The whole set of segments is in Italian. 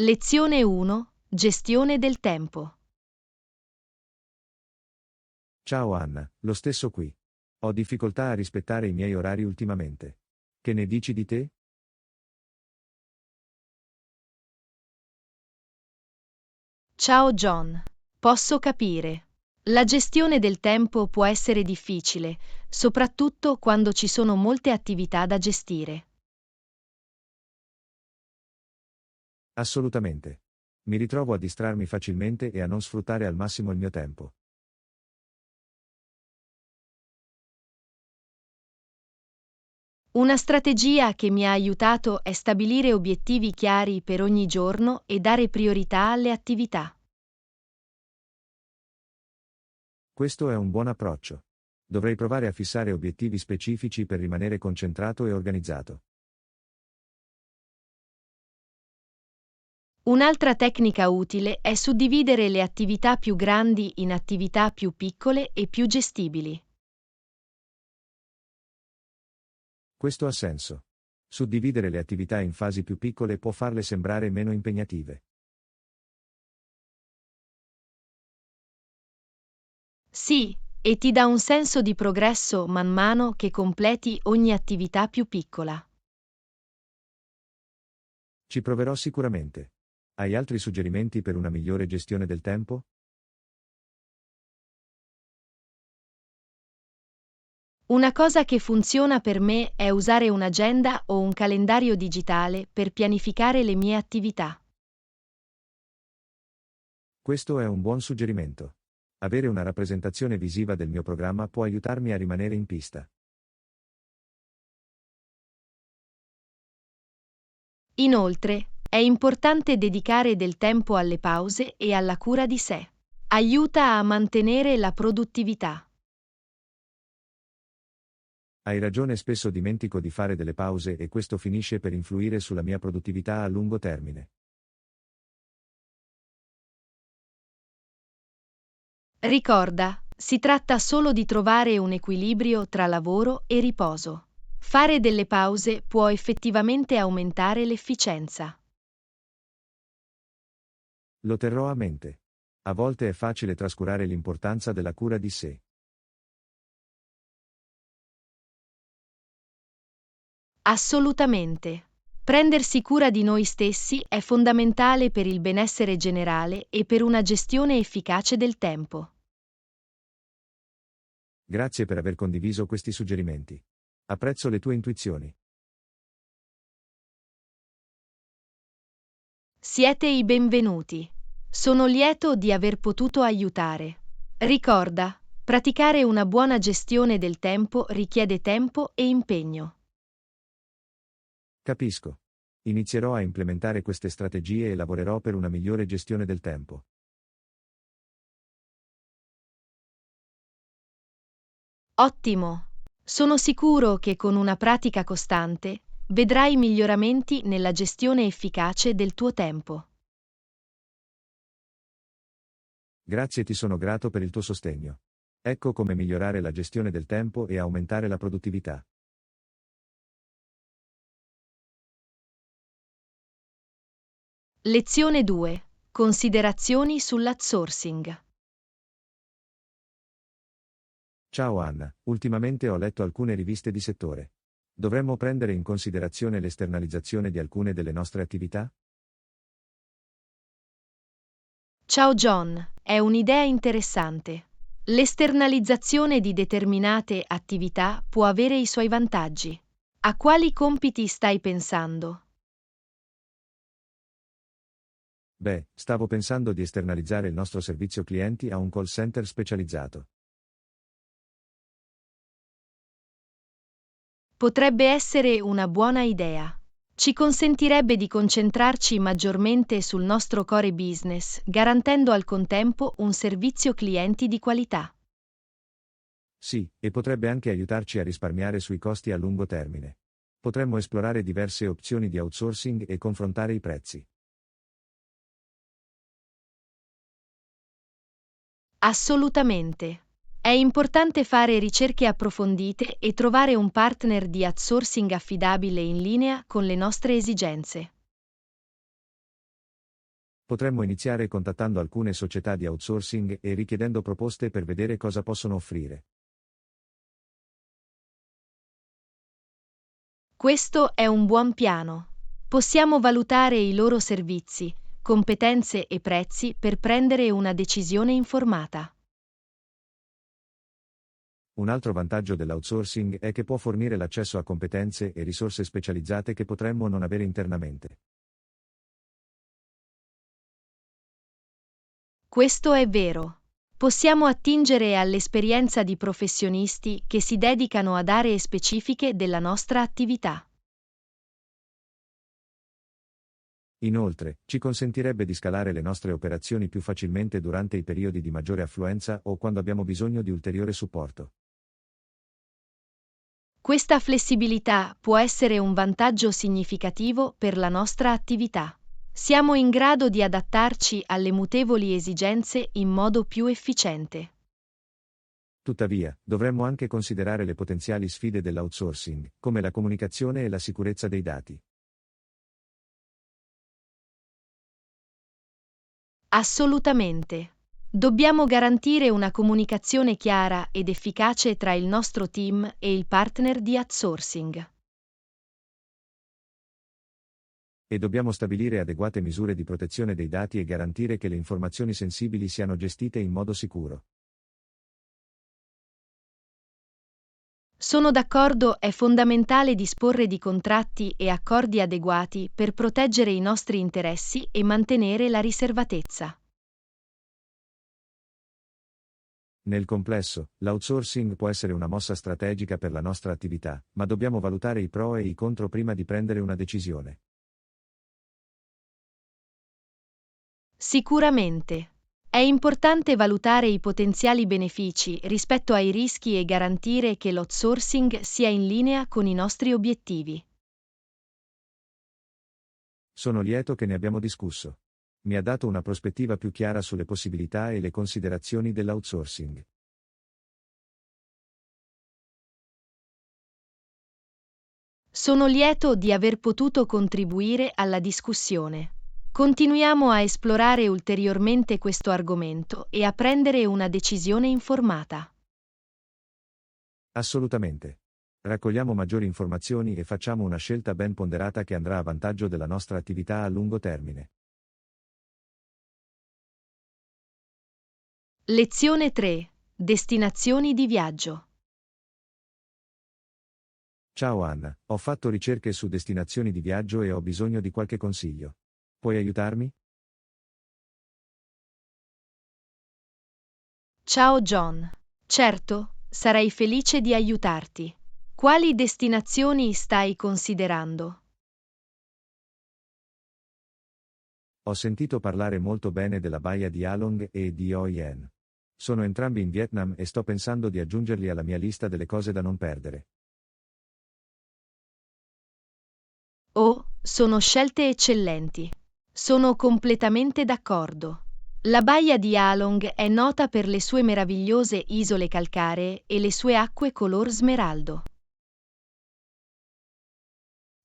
Lezione 1. Gestione del tempo. Ciao Anna, lo stesso qui. Ho difficoltà a rispettare i miei orari ultimamente. Che ne dici di te? Ciao John. Posso capire. La gestione del tempo può essere difficile, soprattutto quando ci sono molte attività da gestire. Assolutamente. Mi ritrovo a distrarmi facilmente e a non sfruttare al massimo il mio tempo. Una strategia che mi ha aiutato è stabilire obiettivi chiari per ogni giorno e dare priorità alle attività. Questo è un buon approccio. Dovrei provare a fissare obiettivi specifici per rimanere concentrato e organizzato. Un'altra tecnica utile è suddividere le attività più grandi in attività più piccole e più gestibili. Questo ha senso. Suddividere le attività in fasi più piccole può farle sembrare meno impegnative. Sì, e ti dà un senso di progresso man mano che completi ogni attività più piccola. Ci proverò sicuramente. Hai altri suggerimenti per una migliore gestione del tempo? Una cosa che funziona per me è usare un'agenda o un calendario digitale per pianificare le mie attività. Questo è un buon suggerimento. Avere una rappresentazione visiva del mio programma può aiutarmi a rimanere in pista. Inoltre, è importante dedicare del tempo alle pause e alla cura di sé. Aiuta a mantenere la produttività. Hai ragione, spesso dimentico di fare delle pause e questo finisce per influire sulla mia produttività a lungo termine. Ricorda, si tratta solo di trovare un equilibrio tra lavoro e riposo. Fare delle pause può effettivamente aumentare l'efficienza. Lo terrò a mente. A volte è facile trascurare l'importanza della cura di sé. Assolutamente. Prendersi cura di noi stessi è fondamentale per il benessere generale e per una gestione efficace del tempo. Grazie per aver condiviso questi suggerimenti. Apprezzo le tue intuizioni. Siete i benvenuti. Sono lieto di aver potuto aiutare. Ricorda, praticare una buona gestione del tempo richiede tempo e impegno. Capisco. Inizierò a implementare queste strategie e lavorerò per una migliore gestione del tempo. Ottimo! Sono sicuro che con una pratica costante vedrai miglioramenti nella gestione efficace del tuo tempo. Grazie, ti sono grato per il tuo sostegno. Ecco come migliorare la gestione del tempo e aumentare la produttività. Lezione 2. Considerazioni sull'outsourcing. Ciao Anna, ultimamente ho letto alcune riviste di settore. Dovremmo prendere in considerazione l'esternalizzazione di alcune delle nostre attività? Ciao John, è un'idea interessante. L'esternalizzazione di determinate attività può avere i suoi vantaggi. A quali compiti stai pensando? Beh, stavo pensando di esternalizzare il nostro servizio clienti a un call center specializzato. Potrebbe essere una buona idea. Ci consentirebbe di concentrarci maggiormente sul nostro core business, garantendo al contempo un servizio clienti di qualità. Sì, e potrebbe anche aiutarci a risparmiare sui costi a lungo termine. Potremmo esplorare diverse opzioni di outsourcing e confrontare i prezzi. Assolutamente. È importante fare ricerche approfondite e trovare un partner di outsourcing affidabile in linea con le nostre esigenze. Potremmo iniziare contattando alcune società di outsourcing e richiedendo proposte per vedere cosa possono offrire. Questo è un buon piano. Possiamo valutare i loro servizi, competenze e prezzi per prendere una decisione informata. Un altro vantaggio dell'outsourcing è che può fornire l'accesso a competenze e risorse specializzate che potremmo non avere internamente. Questo è vero. Possiamo attingere all'esperienza di professionisti che si dedicano ad aree specifiche della nostra attività. Inoltre, ci consentirebbe di scalare le nostre operazioni più facilmente durante i periodi di maggiore affluenza o quando abbiamo bisogno di ulteriore supporto. Questa flessibilità può essere un vantaggio significativo per la nostra attività. Siamo in grado di adattarci alle mutevoli esigenze in modo più efficiente. Tuttavia, dovremmo anche considerare le potenziali sfide dell'outsourcing, come la comunicazione e la sicurezza dei dati. Assolutamente. Dobbiamo garantire una comunicazione chiara ed efficace tra il nostro team e il partner di outsourcing. E dobbiamo stabilire adeguate misure di protezione dei dati e garantire che le informazioni sensibili siano gestite in modo sicuro. Sono d'accordo, è fondamentale disporre di contratti e accordi adeguati per proteggere i nostri interessi e mantenere la riservatezza. Nel complesso, l'outsourcing può essere una mossa strategica per la nostra attività, ma dobbiamo valutare i pro e i contro prima di prendere una decisione. Sicuramente. È importante valutare i potenziali benefici rispetto ai rischi e garantire che l'outsourcing sia in linea con i nostri obiettivi. Sono lieto che ne abbiamo discusso. Mi ha dato una prospettiva più chiara sulle possibilità e le considerazioni dell'outsourcing. Sono lieto di aver potuto contribuire alla discussione. Continuiamo a esplorare ulteriormente questo argomento e a prendere una decisione informata. Assolutamente. Raccogliamo maggiori informazioni e facciamo una scelta ben ponderata che andrà a vantaggio della nostra attività a lungo termine. Lezione 3. Destinazioni di viaggio. Ciao Anna, ho fatto ricerche su destinazioni di viaggio e ho bisogno di qualche consiglio. Puoi aiutarmi? Ciao John. Certo, sarei felice di aiutarti. Quali destinazioni stai considerando? Ho sentito parlare molto bene della baia di Halong e di Hoi An. Sono entrambi in Vietnam e sto pensando di aggiungerli alla mia lista delle cose da non perdere. Oh, sono scelte eccellenti. Sono completamente d'accordo. La baia di Halong è nota per le sue meravigliose isole calcaree e le sue acque color smeraldo.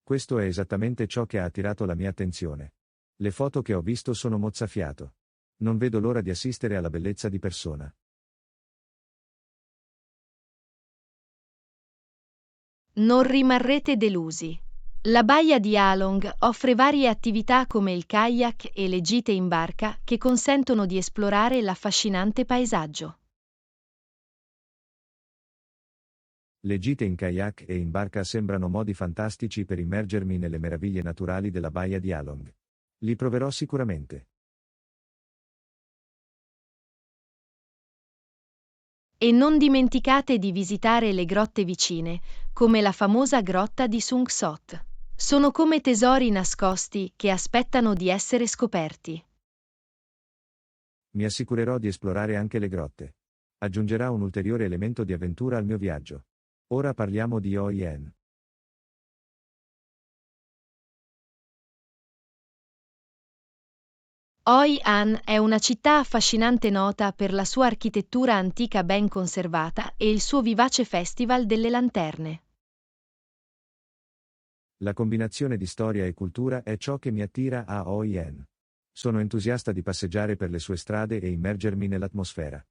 Questo è esattamente ciò che ha attirato la mia attenzione. Le foto che ho visto sono mozzafiato. Non vedo l'ora di assistere alla bellezza di persona. Non rimarrete delusi. La baia di Halong offre varie attività come il kayak e le gite in barca che consentono di esplorare l'affascinante paesaggio. Le gite in kayak e in barca sembrano modi fantastici per immergermi nelle meraviglie naturali della baia di Halong. Li proverò sicuramente. E non dimenticate di visitare le grotte vicine, come la famosa grotta di Sung Sot. Sono come tesori nascosti che aspettano di essere scoperti. Mi assicurerò di esplorare anche le grotte. Aggiungerà un ulteriore elemento di avventura al mio viaggio. Ora parliamo di Hoi An. Hoi An è una città affascinante nota per la sua architettura antica ben conservata e il suo vivace festival delle lanterne. La combinazione di storia e cultura è ciò che mi attira a Hoi An. Sono entusiasta di passeggiare per le sue strade e immergermi nell'atmosfera.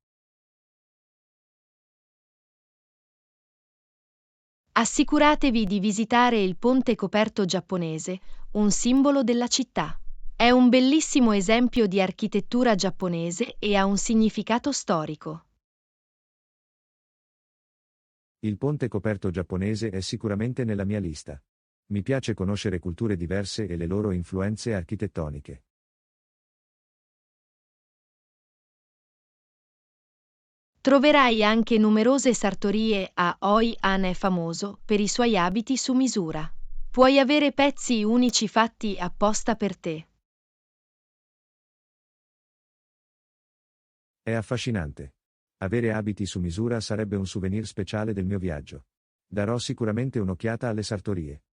Assicuratevi di visitare il ponte coperto giapponese, un simbolo della città. È un bellissimo esempio di architettura giapponese e ha un significato storico. Il ponte coperto giapponese è sicuramente nella mia lista. Mi piace conoscere culture diverse e le loro influenze architettoniche. Troverai anche numerose sartorie a Hoi-an è famoso per i suoi abiti su misura. Puoi avere pezzi unici fatti apposta per te. È affascinante. Avere abiti su misura sarebbe un souvenir speciale del mio viaggio. Darò sicuramente un'occhiata alle sartorie.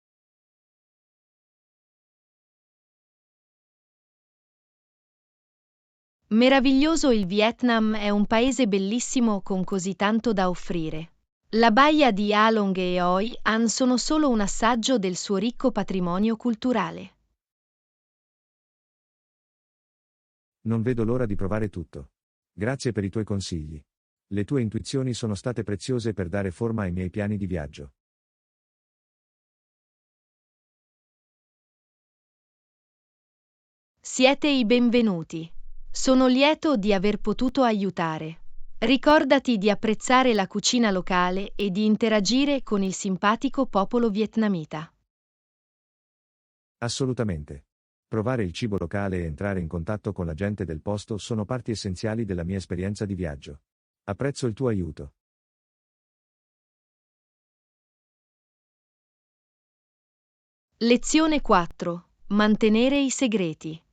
Meraviglioso, il Vietnam è un paese bellissimo con così tanto da offrire. La baia di Halong e Hoi An sono solo un assaggio del suo ricco patrimonio culturale. Non vedo l'ora di provare tutto. Grazie per i tuoi consigli. Le tue intuizioni sono state preziose per dare forma ai miei piani di viaggio. Siete i benvenuti. Sono lieto di aver potuto aiutare. Ricordati di apprezzare la cucina locale e di interagire con il simpatico popolo vietnamita. Assolutamente. Provare il cibo locale e entrare in contatto con la gente del posto sono parti essenziali della mia esperienza di viaggio. Apprezzo il tuo aiuto. Lezione 4. Mantenere i segreti.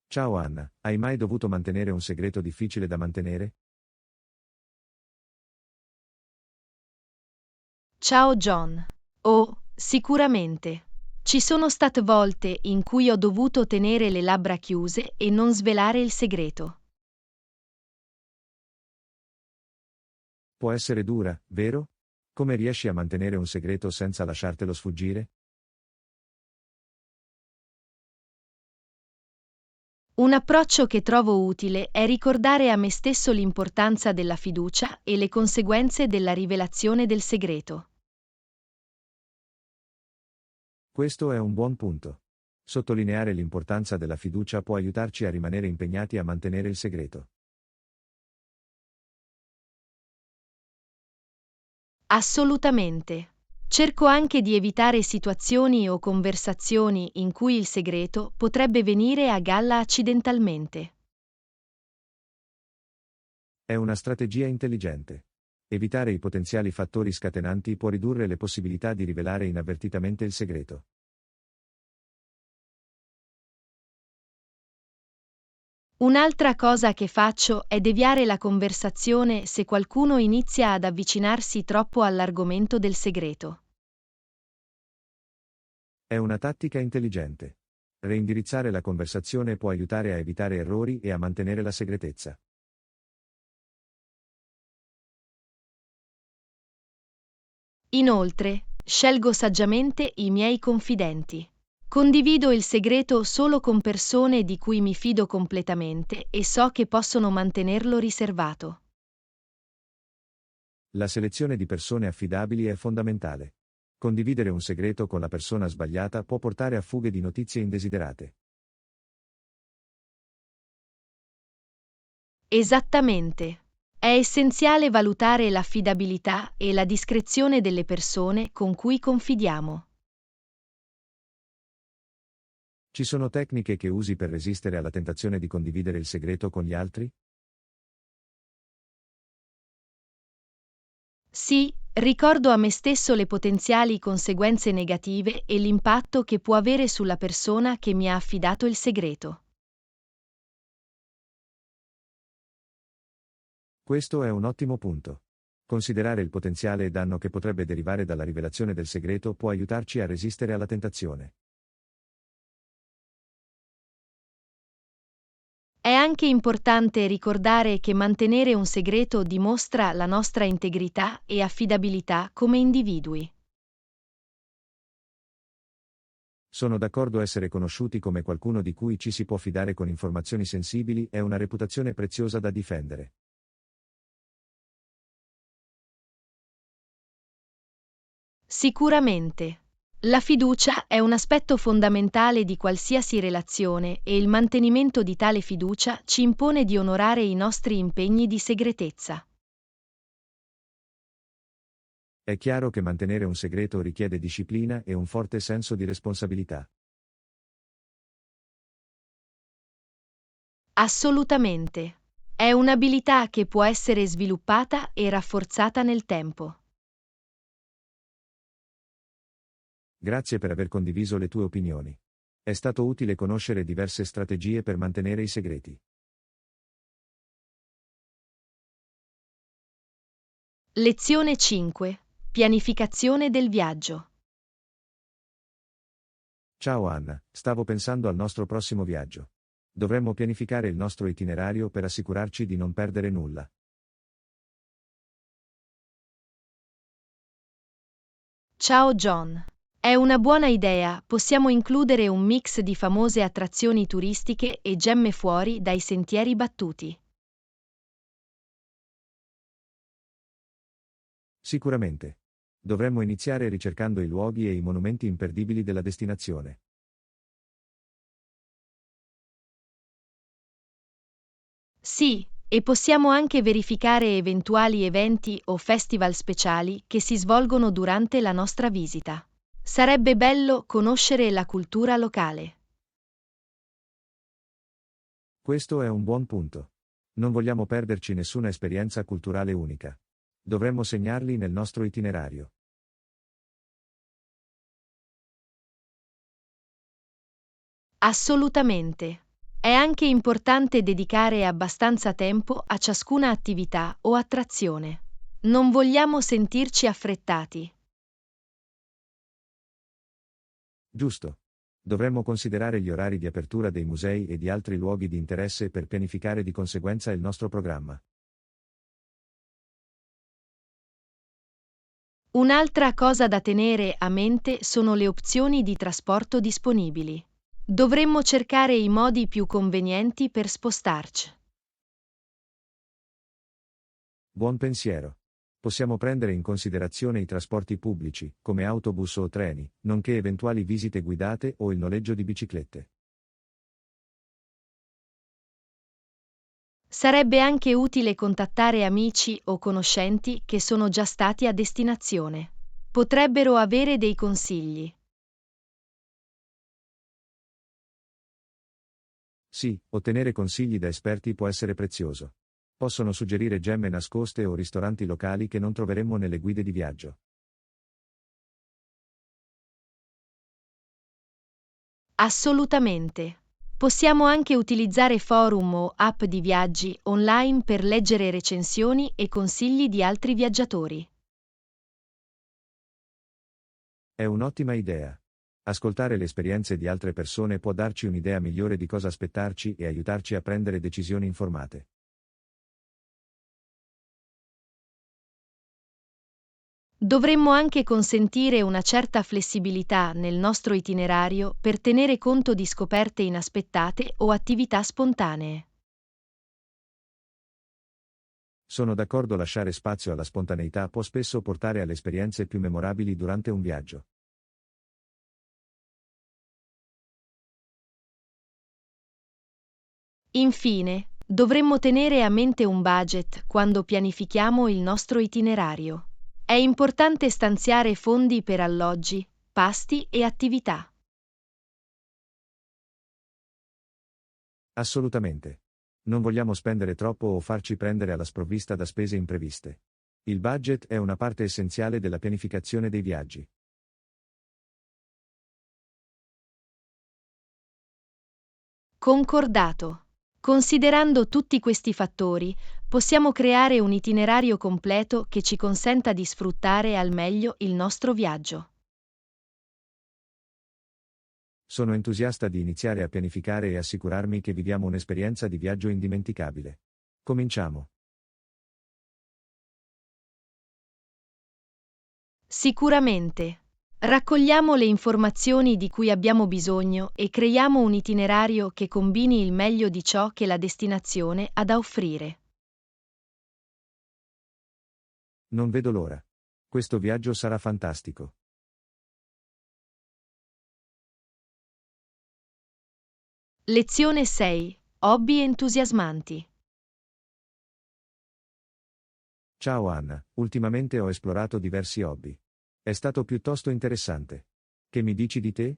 Ciao Anna, hai mai dovuto mantenere un segreto difficile da mantenere? Ciao John. Oh, sicuramente. Ci sono state volte in cui ho dovuto tenere le labbra chiuse e non svelare il segreto. Può essere dura, vero? Come riesci a mantenere un segreto senza lasciartelo sfuggire? Un approccio che trovo utile è ricordare a me stesso l'importanza della fiducia e le conseguenze della rivelazione del segreto. Questo è un buon punto. Sottolineare l'importanza della fiducia può aiutarci a rimanere impegnati a mantenere il segreto. Assolutamente. Cerco anche di evitare situazioni o conversazioni in cui il segreto potrebbe venire a galla accidentalmente. È una strategia intelligente. Evitare i potenziali fattori scatenanti può ridurre le possibilità di rivelare inavvertitamente il segreto. Un'altra cosa che faccio è deviare la conversazione se qualcuno inizia ad avvicinarsi troppo all'argomento del segreto. È una tattica intelligente. Reindirizzare la conversazione può aiutare a evitare errori e a mantenere la segretezza. Inoltre, scelgo saggiamente i miei confidenti. Condivido il segreto solo con persone di cui mi fido completamente e so che possono mantenerlo riservato. La selezione di persone affidabili è fondamentale. Condividere un segreto con la persona sbagliata può portare a fughe di notizie indesiderate. Esattamente. È essenziale valutare l'affidabilità e la discrezione delle persone con cui confidiamo. Ci sono tecniche che usi per resistere alla tentazione di condividere il segreto con gli altri? Sì, ricordo a me stesso le potenziali conseguenze negative e l'impatto che può avere sulla persona che mi ha affidato il segreto. Questo è un ottimo punto. Considerare il potenziale danno che potrebbe derivare dalla rivelazione del segreto può aiutarci a resistere alla tentazione. È anche importante ricordare che mantenere un segreto dimostra la nostra integrità e affidabilità come individui. Sono d'accordo. Essere conosciuti come qualcuno di cui ci si può fidare con informazioni sensibili è una reputazione preziosa da difendere. Sicuramente. La fiducia è un aspetto fondamentale di qualsiasi relazione e il mantenimento di tale fiducia ci impone di onorare i nostri impegni di segretezza. È chiaro che mantenere un segreto richiede disciplina e un forte senso di responsabilità. Assolutamente. È un'abilità che può essere sviluppata e rafforzata nel tempo. Grazie per aver condiviso le tue opinioni. È stato utile conoscere diverse strategie per mantenere i segreti. Lezione 5. Pianificazione del viaggio. Ciao Anna, stavo pensando al nostro prossimo viaggio. Dovremmo pianificare il nostro itinerario per assicurarci di non perdere nulla. Ciao John. È una buona idea, possiamo includere un mix di famose attrazioni turistiche e gemme fuori dai sentieri battuti. Sicuramente. Dovremmo iniziare ricercando i luoghi e i monumenti imperdibili della destinazione. Sì, e possiamo anche verificare eventuali eventi o festival speciali che si svolgono durante la nostra visita. Sarebbe bello conoscere la cultura locale. Questo è un buon punto. Non vogliamo perderci nessuna esperienza culturale unica. Dovremmo segnarli nel nostro itinerario. Assolutamente. È anche importante dedicare abbastanza tempo a ciascuna attività o attrazione. Non vogliamo sentirci affrettati. Giusto. Dovremmo considerare gli orari di apertura dei musei e di altri luoghi di interesse per pianificare di conseguenza il nostro programma. Un'altra cosa da tenere a mente sono le opzioni di trasporto disponibili. Dovremmo cercare i modi più convenienti per spostarci. Buon pensiero. Possiamo prendere in considerazione i trasporti pubblici, come autobus o treni, nonché eventuali visite guidate o il noleggio di biciclette. Sarebbe anche utile contattare amici o conoscenti che sono già stati a destinazione. Potrebbero avere dei consigli. Sì, ottenere consigli da esperti può essere prezioso. Possono suggerire gemme nascoste o ristoranti locali che non troveremmo nelle guide di viaggio. Assolutamente. Possiamo anche utilizzare forum o app di viaggi online per leggere recensioni e consigli di altri viaggiatori. È un'ottima idea. Ascoltare le esperienze di altre persone può darci un'idea migliore di cosa aspettarci e aiutarci a prendere decisioni informate. Dovremmo anche consentire una certa flessibilità nel nostro itinerario per tenere conto di scoperte inaspettate o attività spontanee. Sono d'accordo. Lasciare spazio alla spontaneità può spesso portare alle esperienze più memorabili durante un viaggio. Infine, dovremmo tenere a mente un budget quando pianifichiamo il nostro itinerario. È importante stanziare fondi per alloggi, pasti e attività. Assolutamente. Non vogliamo spendere troppo o farci prendere alla sprovvista da spese impreviste. Il budget è una parte essenziale della pianificazione dei viaggi. Concordato. Considerando tutti questi fattori, possiamo creare un itinerario completo che ci consenta di sfruttare al meglio il nostro viaggio. Sono entusiasta di iniziare a pianificare e assicurarmi che viviamo un'esperienza di viaggio indimenticabile. Cominciamo. Sicuramente. Raccogliamo le informazioni di cui abbiamo bisogno e creiamo un itinerario che combini il meglio di ciò che la destinazione ha da offrire. Non vedo l'ora. Questo viaggio sarà fantastico. Lezione 6. Hobby entusiasmanti. Ciao Anna, ultimamente ho esplorato diversi hobby. È stato piuttosto interessante. Che mi dici di te?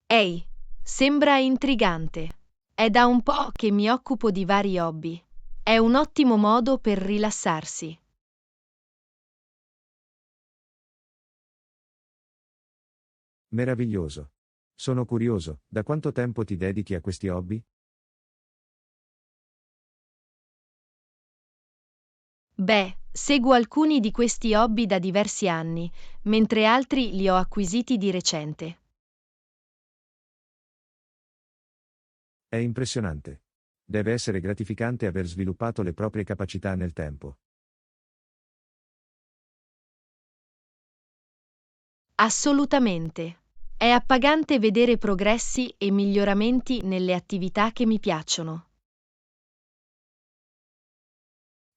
Ehi, sembra intrigante. È da un po' che mi occupo di vari hobby. È un ottimo modo per rilassarsi. Meraviglioso. Sono curioso, da quanto tempo ti dedichi a questi hobby? Beh, seguo alcuni di questi hobby da diversi anni, mentre altri li ho acquisiti di recente. È impressionante. Deve essere gratificante aver sviluppato le proprie capacità nel tempo. Assolutamente. È appagante vedere progressi e miglioramenti nelle attività che mi piacciono.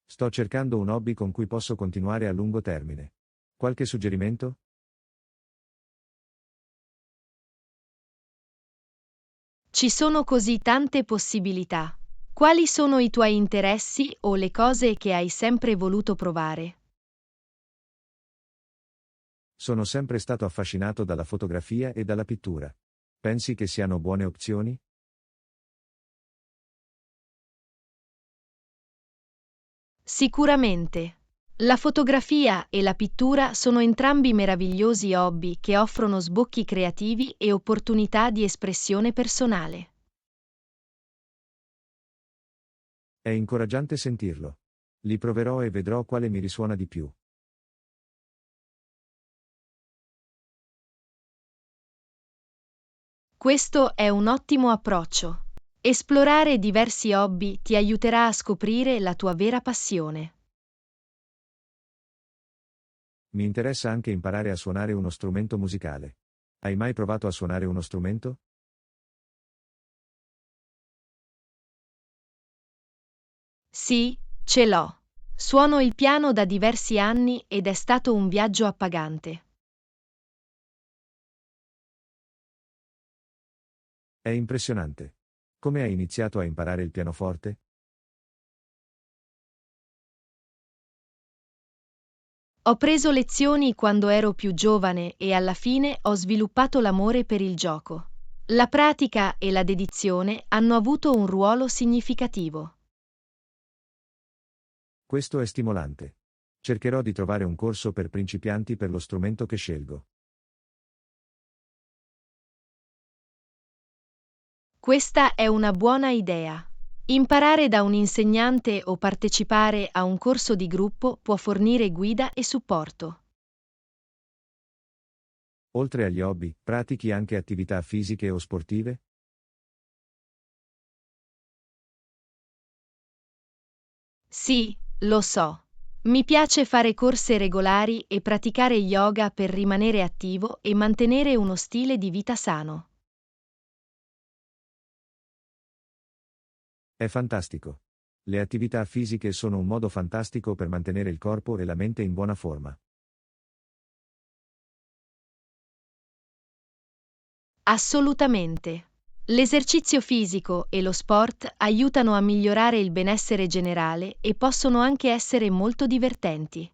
Sto cercando un hobby con cui posso continuare a lungo termine. Qualche suggerimento? Ci sono così tante possibilità. Quali sono i tuoi interessi o le cose che hai sempre voluto provare? Sono sempre stato affascinato dalla fotografia e dalla pittura. Pensi che siano buone opzioni? Sicuramente. La fotografia e la pittura sono entrambi meravigliosi hobby che offrono sbocchi creativi e opportunità di espressione personale. È incoraggiante sentirlo. Li proverò e vedrò quale mi risuona di più. Questo è un ottimo approccio. Esplorare diversi hobby ti aiuterà a scoprire la tua vera passione. Mi interessa anche imparare a suonare uno strumento musicale. Hai mai provato a suonare uno strumento? Sì, ce l'ho. Suono il piano da diversi anni ed è stato un viaggio appagante. È impressionante. Come hai iniziato a imparare il pianoforte? Ho preso lezioni quando ero più giovane e alla fine ho sviluppato l'amore per il gioco. La pratica e la dedizione hanno avuto un ruolo significativo. Questo è stimolante. Cercherò di trovare un corso per principianti per lo strumento che scelgo. Questa è una buona idea. Imparare da un insegnante o partecipare a un corso di gruppo può fornire guida e supporto. Oltre agli hobby, pratichi anche attività fisiche o sportive? Sì, lo so. Mi piace fare corse regolari e praticare yoga per rimanere attivo e mantenere uno stile di vita sano. È fantastico. Le attività fisiche sono un modo fantastico per mantenere il corpo e la mente in buona forma. Assolutamente. L'esercizio fisico e lo sport aiutano a migliorare il benessere generale e possono anche essere molto divertenti.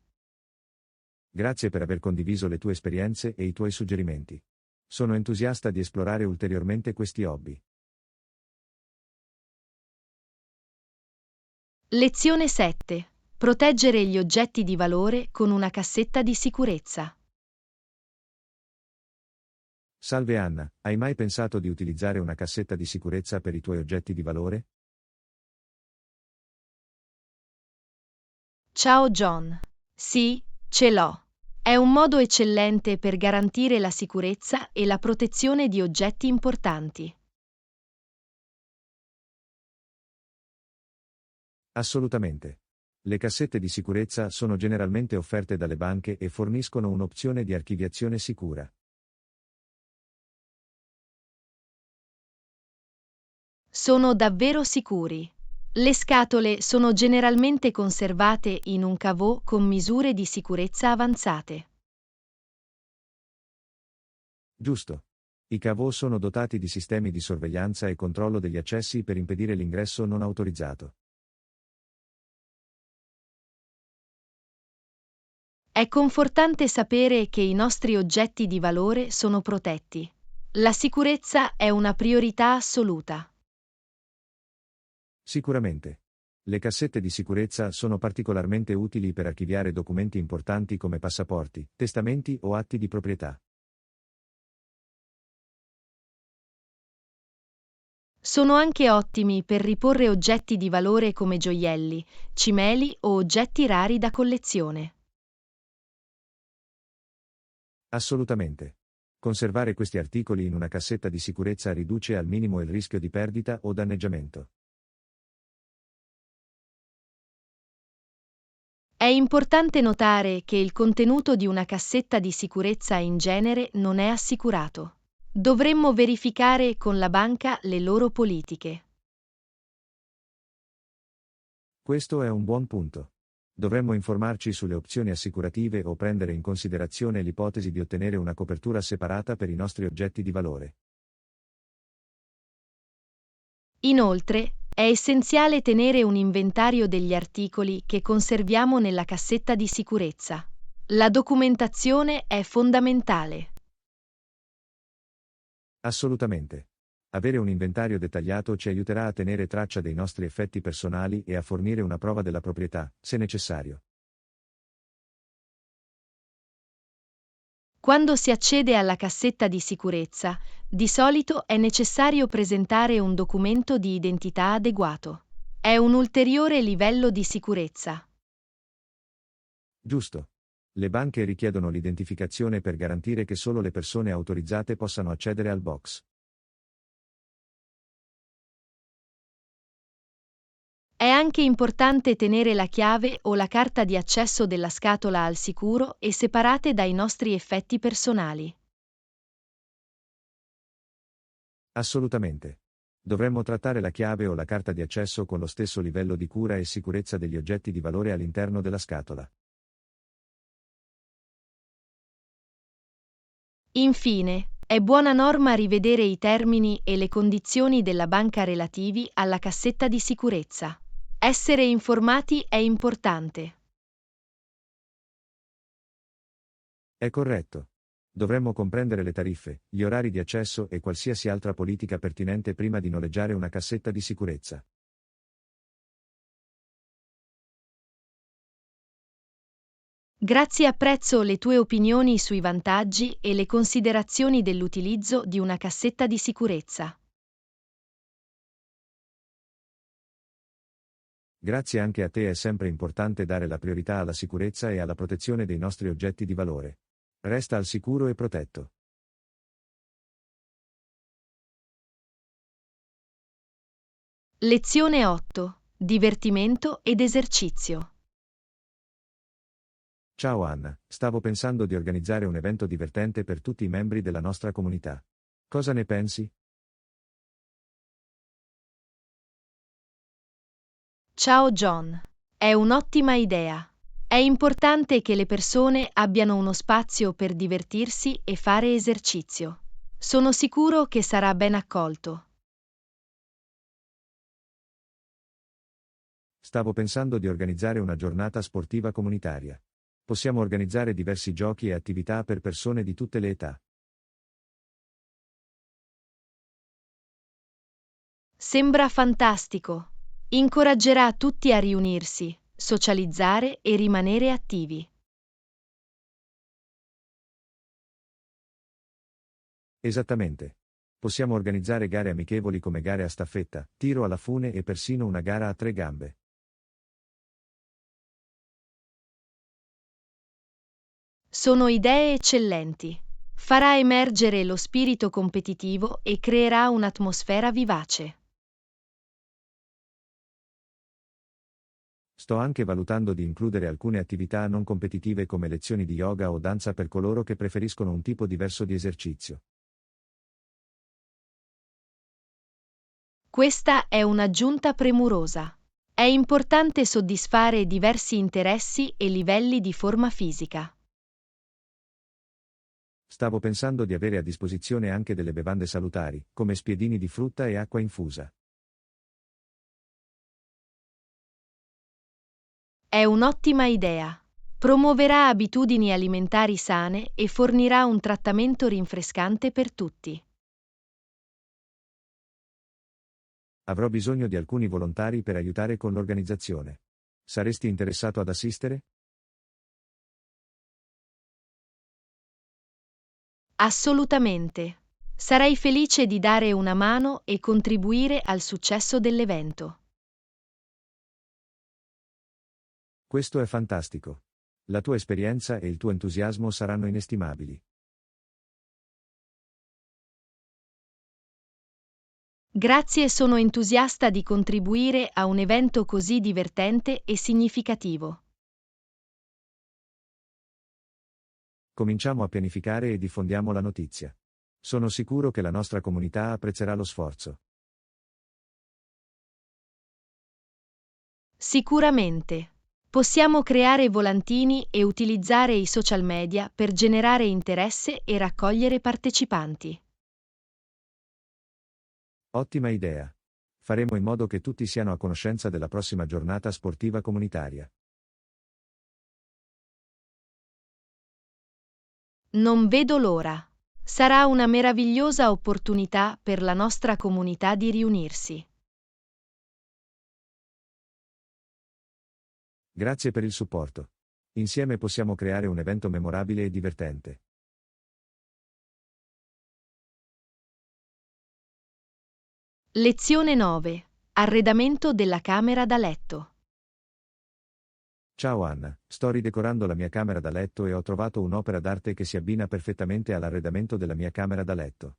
Grazie per aver condiviso le tue esperienze e i tuoi suggerimenti. Sono entusiasta di esplorare ulteriormente questi hobby. Lezione 7. Proteggere gli oggetti di valore con una cassetta di sicurezza. Salve Anna, hai mai pensato di utilizzare una cassetta di sicurezza per i tuoi oggetti di valore? Ciao John. Sì, ce l'ho. È un modo eccellente per garantire la sicurezza e la protezione di oggetti importanti. Assolutamente. Le cassette di sicurezza sono generalmente offerte dalle banche e forniscono un'opzione di archiviazione sicura. Sono davvero sicuri. Le scatole sono generalmente conservate in un caveau con misure di sicurezza avanzate. Giusto. I caveau sono dotati di sistemi di sorveglianza e controllo degli accessi per impedire l'ingresso non autorizzato. È confortante sapere che i nostri oggetti di valore sono protetti. La sicurezza è una priorità assoluta. Sicuramente. Le cassette di sicurezza sono particolarmente utili per archiviare documenti importanti come passaporti, testamenti o atti di proprietà. Sono anche ottimi per riporre oggetti di valore come gioielli, cimeli o oggetti rari da collezione. Assolutamente. Conservare questi articoli in una cassetta di sicurezza riduce al minimo il rischio di perdita o danneggiamento. È importante notare che il contenuto di una cassetta di sicurezza in genere non è assicurato. Dovremmo verificare con la banca le loro politiche. Questo è un buon punto. Dovremmo informarci sulle opzioni assicurative o prendere in considerazione l'ipotesi di ottenere una copertura separata per i nostri oggetti di valore. Inoltre, è essenziale tenere un inventario degli articoli che conserviamo nella cassetta di sicurezza. La documentazione è fondamentale. Assolutamente. Avere un inventario dettagliato ci aiuterà a tenere traccia dei nostri effetti personali e a fornire una prova della proprietà, se necessario. Quando si accede alla cassetta di sicurezza, di solito è necessario presentare un documento di identità adeguato. È un ulteriore livello di sicurezza. Giusto. Le banche richiedono l'identificazione per garantire che solo le persone autorizzate possano accedere al box. È anche importante tenere la chiave o la carta di accesso della scatola al sicuro e separate dai nostri effetti personali. Assolutamente. Dovremmo trattare la chiave o la carta di accesso con lo stesso livello di cura e sicurezza degli oggetti di valore all'interno della scatola. Infine, è buona norma rivedere i termini e le condizioni della banca relativi alla cassetta di sicurezza. Essere informati è importante. È corretto. Dovremmo comprendere le tariffe, gli orari di accesso e qualsiasi altra politica pertinente prima di noleggiare una cassetta di sicurezza. Grazie, apprezzo le tue opinioni sui vantaggi e le considerazioni dell'utilizzo di una cassetta di sicurezza. Grazie anche a te, è sempre importante dare la priorità alla sicurezza e alla protezione dei nostri oggetti di valore. Resta al sicuro e protetto. Lezione 8. Divertimento ed esercizio. Ciao Anna, stavo pensando di organizzare un evento divertente per tutti i membri della nostra comunità. Cosa ne pensi? Ciao John. È un'ottima idea. È importante che le persone abbiano uno spazio per divertirsi e fare esercizio. Sono sicuro che sarà ben accolto. Stavo pensando di organizzare una giornata sportiva comunitaria. Possiamo organizzare diversi giochi e attività per persone di tutte le età. Sembra fantastico. Incoraggerà tutti a riunirsi, socializzare e rimanere attivi. Esattamente. Possiamo organizzare gare amichevoli come gare a staffetta, tiro alla fune e persino una gara a 3 gambe. Sono idee eccellenti. Farà emergere lo spirito competitivo e creerà un'atmosfera vivace. Sto anche valutando di includere alcune attività non competitive come lezioni di yoga o danza per coloro che preferiscono un tipo diverso di esercizio. Questa è un'aggiunta premurosa. È importante soddisfare diversi interessi e livelli di forma fisica. Stavo pensando di avere a disposizione anche delle bevande salutari, come spiedini di frutta e acqua infusa. È un'ottima idea. Promuoverà abitudini alimentari sane e fornirà un trattamento rinfrescante per tutti. Avrò bisogno di alcuni volontari per aiutare con l'organizzazione. Saresti interessato ad assistere? Assolutamente. Sarei felice di dare una mano e contribuire al successo dell'evento. Questo è fantastico. La tua esperienza e il tuo entusiasmo saranno inestimabili. Grazie, sono entusiasta di contribuire a un evento così divertente e significativo. Cominciamo a pianificare e diffondiamo la notizia. Sono sicuro che la nostra comunità apprezzerà lo sforzo. Sicuramente. Possiamo creare volantini e utilizzare i social media per generare interesse e raccogliere partecipanti. Ottima idea. Faremo in modo che tutti siano a conoscenza della prossima giornata sportiva comunitaria. Non vedo l'ora. Sarà una meravigliosa opportunità per la nostra comunità di riunirsi. Grazie per il supporto. Insieme possiamo creare un evento memorabile e divertente. Lezione 9. Arredamento della camera da letto. Ciao Anna, sto ridecorando la mia camera da letto e ho trovato un'opera d'arte che si abbina perfettamente all'arredamento della mia camera da letto.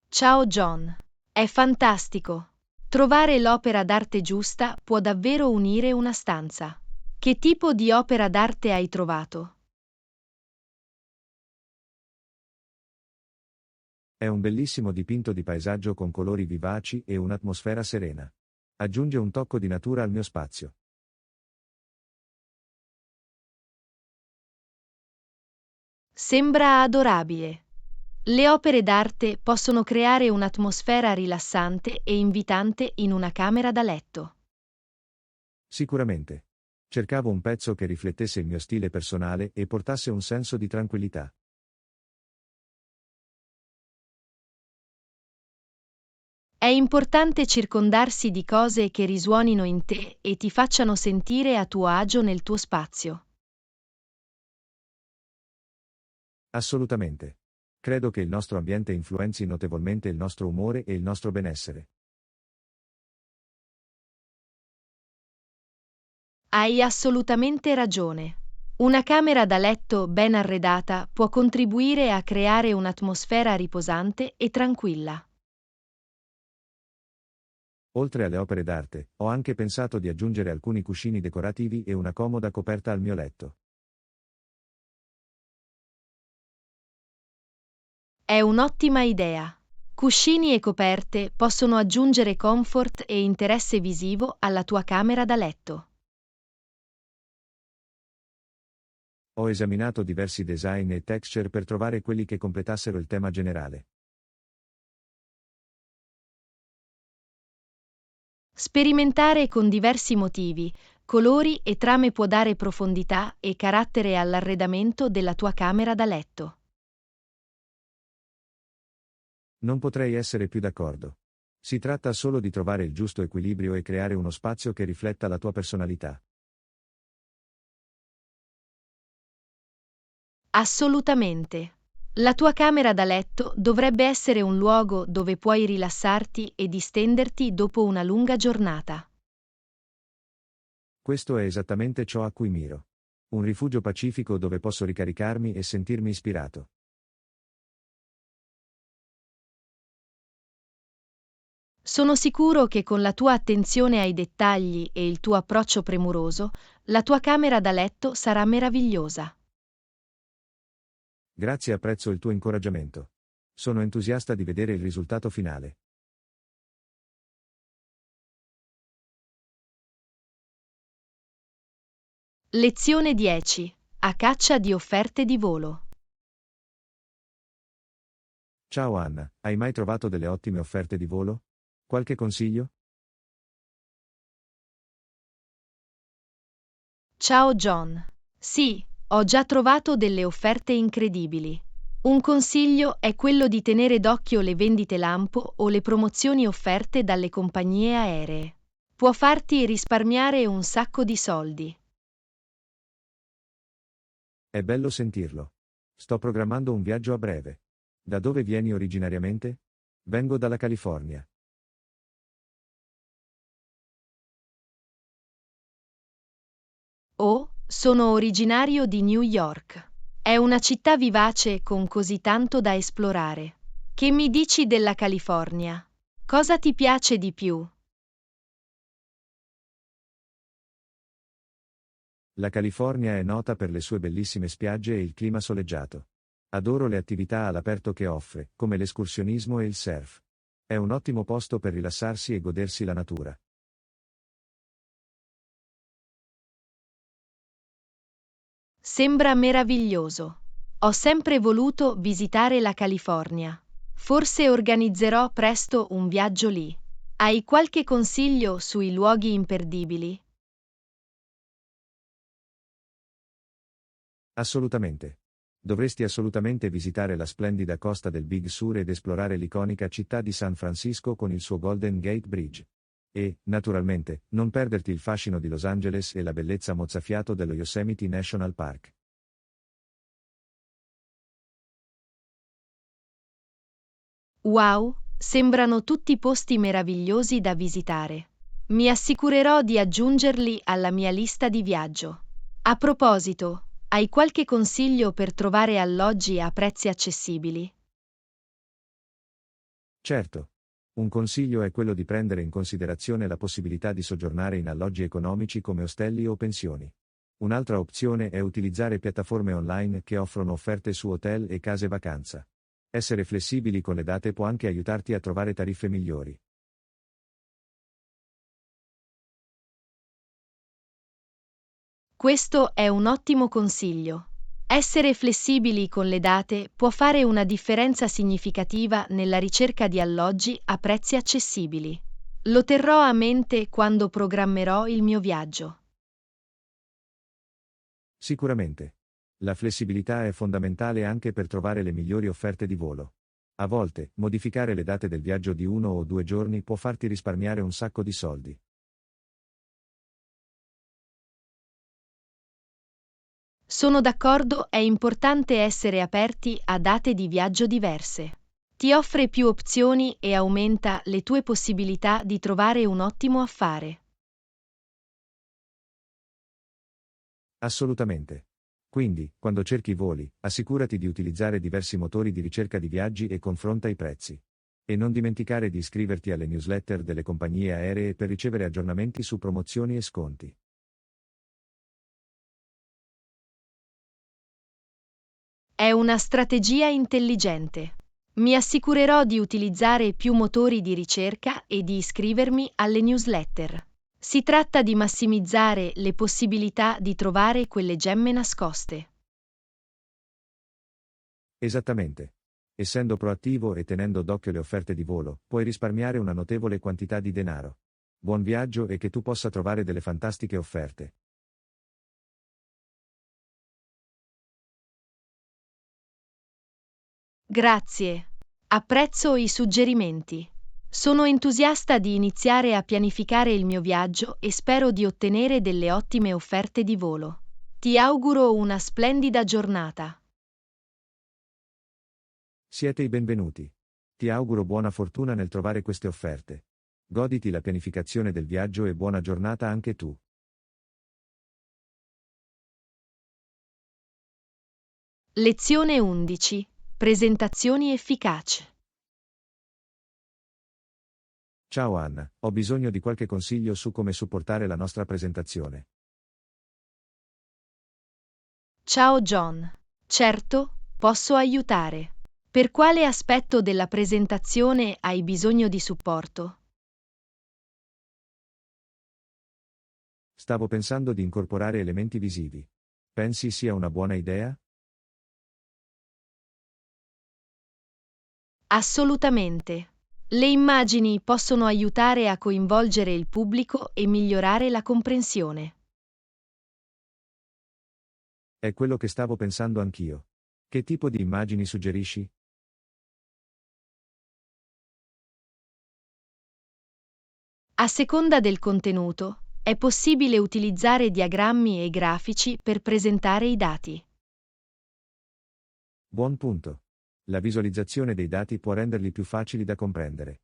Ciao John. È fantastico. Trovare l'opera d'arte giusta può davvero unire una stanza. Che tipo di opera d'arte hai trovato? È un bellissimo dipinto di paesaggio con colori vivaci e un'atmosfera serena. Aggiunge un tocco di natura al mio spazio. Sembra adorabile. Le opere d'arte possono creare un'atmosfera rilassante e invitante in una camera da letto. Sicuramente. Cercavo un pezzo che riflettesse il mio stile personale e portasse un senso di tranquillità. È importante circondarsi di cose che risuonino in te e ti facciano sentire a tuo agio nel tuo spazio. Assolutamente. Credo che il nostro ambiente influenzi notevolmente il nostro umore e il nostro benessere. Hai assolutamente ragione. Una camera da letto ben arredata può contribuire a creare un'atmosfera riposante e tranquilla. Oltre alle opere d'arte, ho anche pensato di aggiungere alcuni cuscini decorativi e una comoda coperta al mio letto. È un'ottima idea. Cuscini e coperte possono aggiungere comfort e interesse visivo alla tua camera da letto. Ho esaminato diversi design e texture per trovare quelli che completassero il tema generale. Sperimentare con diversi motivi, colori e trame può dare profondità e carattere all'arredamento della tua camera da letto. Non potrei essere più d'accordo. Si tratta solo di trovare il giusto equilibrio e creare uno spazio che rifletta la tua personalità. Assolutamente. La tua camera da letto dovrebbe essere un luogo dove puoi rilassarti e distenderti dopo una lunga giornata. Questo è esattamente ciò a cui miro. Un rifugio pacifico dove posso ricaricarmi e sentirmi ispirato. Sono sicuro che con la tua attenzione ai dettagli e il tuo approccio premuroso, la tua camera da letto sarà meravigliosa. Grazie, apprezzo il tuo incoraggiamento. Sono entusiasta di vedere il risultato finale. Lezione 10. A caccia di offerte di volo. Ciao Anna, hai mai trovato delle ottime offerte di volo? Qualche consiglio? Ciao John. Sì, ho già trovato delle offerte incredibili. Un consiglio è quello di tenere d'occhio le vendite lampo o le promozioni offerte dalle compagnie aeree. Può farti risparmiare un sacco di soldi. È bello sentirlo. Sto programmando un viaggio a breve. Da dove vieni originariamente? Vengo dalla California. Oh, sono originario di New York. È una città vivace con così tanto da esplorare. Che mi dici della California? Cosa ti piace di più? La California è nota per le sue bellissime spiagge e il clima soleggiato. Adoro le attività all'aperto che offre, come l'escursionismo e il surf. È un ottimo posto per rilassarsi e godersi la natura. Sembra meraviglioso. Ho sempre voluto visitare la California. Forse organizzerò presto un viaggio lì. Hai qualche consiglio sui luoghi imperdibili? Assolutamente. Dovresti assolutamente visitare la splendida costa del Big Sur ed esplorare l'iconica città di San Francisco con il suo Golden Gate Bridge. E, naturalmente, non perderti il fascino di Los Angeles e la bellezza mozzafiato dello Yosemite National Park. Wow, sembrano tutti posti meravigliosi da visitare. Mi assicurerò di aggiungerli alla mia lista di viaggio. A proposito, hai qualche consiglio per trovare alloggi a prezzi accessibili? Certo. Un consiglio è quello di prendere in considerazione la possibilità di soggiornare in alloggi economici come ostelli o pensioni. Un'altra opzione è utilizzare piattaforme online che offrono offerte su hotel e case vacanza. Essere flessibili con le date può anche aiutarti a trovare tariffe migliori. Questo è un ottimo consiglio. Essere flessibili con le date può fare una differenza significativa nella ricerca di alloggi a prezzi accessibili. Lo terrò a mente quando programmerò il mio viaggio. Sicuramente. La flessibilità è fondamentale anche per trovare le migliori offerte di volo. A volte, modificare le date del viaggio di 1 o 2 giorni può farti risparmiare un sacco di soldi. Sono d'accordo, è importante essere aperti a date di viaggio diverse. Ti offre più opzioni e aumenta le tue possibilità di trovare un ottimo affare. Assolutamente. Quindi, quando cerchi voli, assicurati di utilizzare diversi motori di ricerca di viaggi e confronta i prezzi. E non dimenticare di iscriverti alle newsletter delle compagnie aeree per ricevere aggiornamenti su promozioni e sconti. È una strategia intelligente. Mi assicurerò di utilizzare più motori di ricerca e di iscrivermi alle newsletter. Si tratta di massimizzare le possibilità di trovare quelle gemme nascoste. Esattamente. Essendo proattivo e tenendo d'occhio le offerte di volo, puoi risparmiare una notevole quantità di denaro. Buon viaggio e che tu possa trovare delle fantastiche offerte. Grazie. Apprezzo i suggerimenti. Sono entusiasta di iniziare a pianificare il mio viaggio e spero di ottenere delle ottime offerte di volo. Ti auguro una splendida giornata. Siete i benvenuti. Ti auguro buona fortuna nel trovare queste offerte. Goditi la pianificazione del viaggio e buona giornata anche tu. Lezione 11. Presentazioni efficaci. Ciao Anna, ho bisogno di qualche consiglio su come supportare la nostra presentazione. Ciao John. Certo, posso aiutare. Per quale aspetto della presentazione hai bisogno di supporto? Stavo pensando di incorporare elementi visivi. Pensi sia una buona idea? Assolutamente. Le immagini possono aiutare a coinvolgere il pubblico e migliorare la comprensione. È quello che stavo pensando anch'io. Che tipo di immagini suggerisci? A seconda del contenuto, è possibile utilizzare diagrammi e grafici per presentare i dati. Buon punto. La visualizzazione dei dati può renderli più facili da comprendere.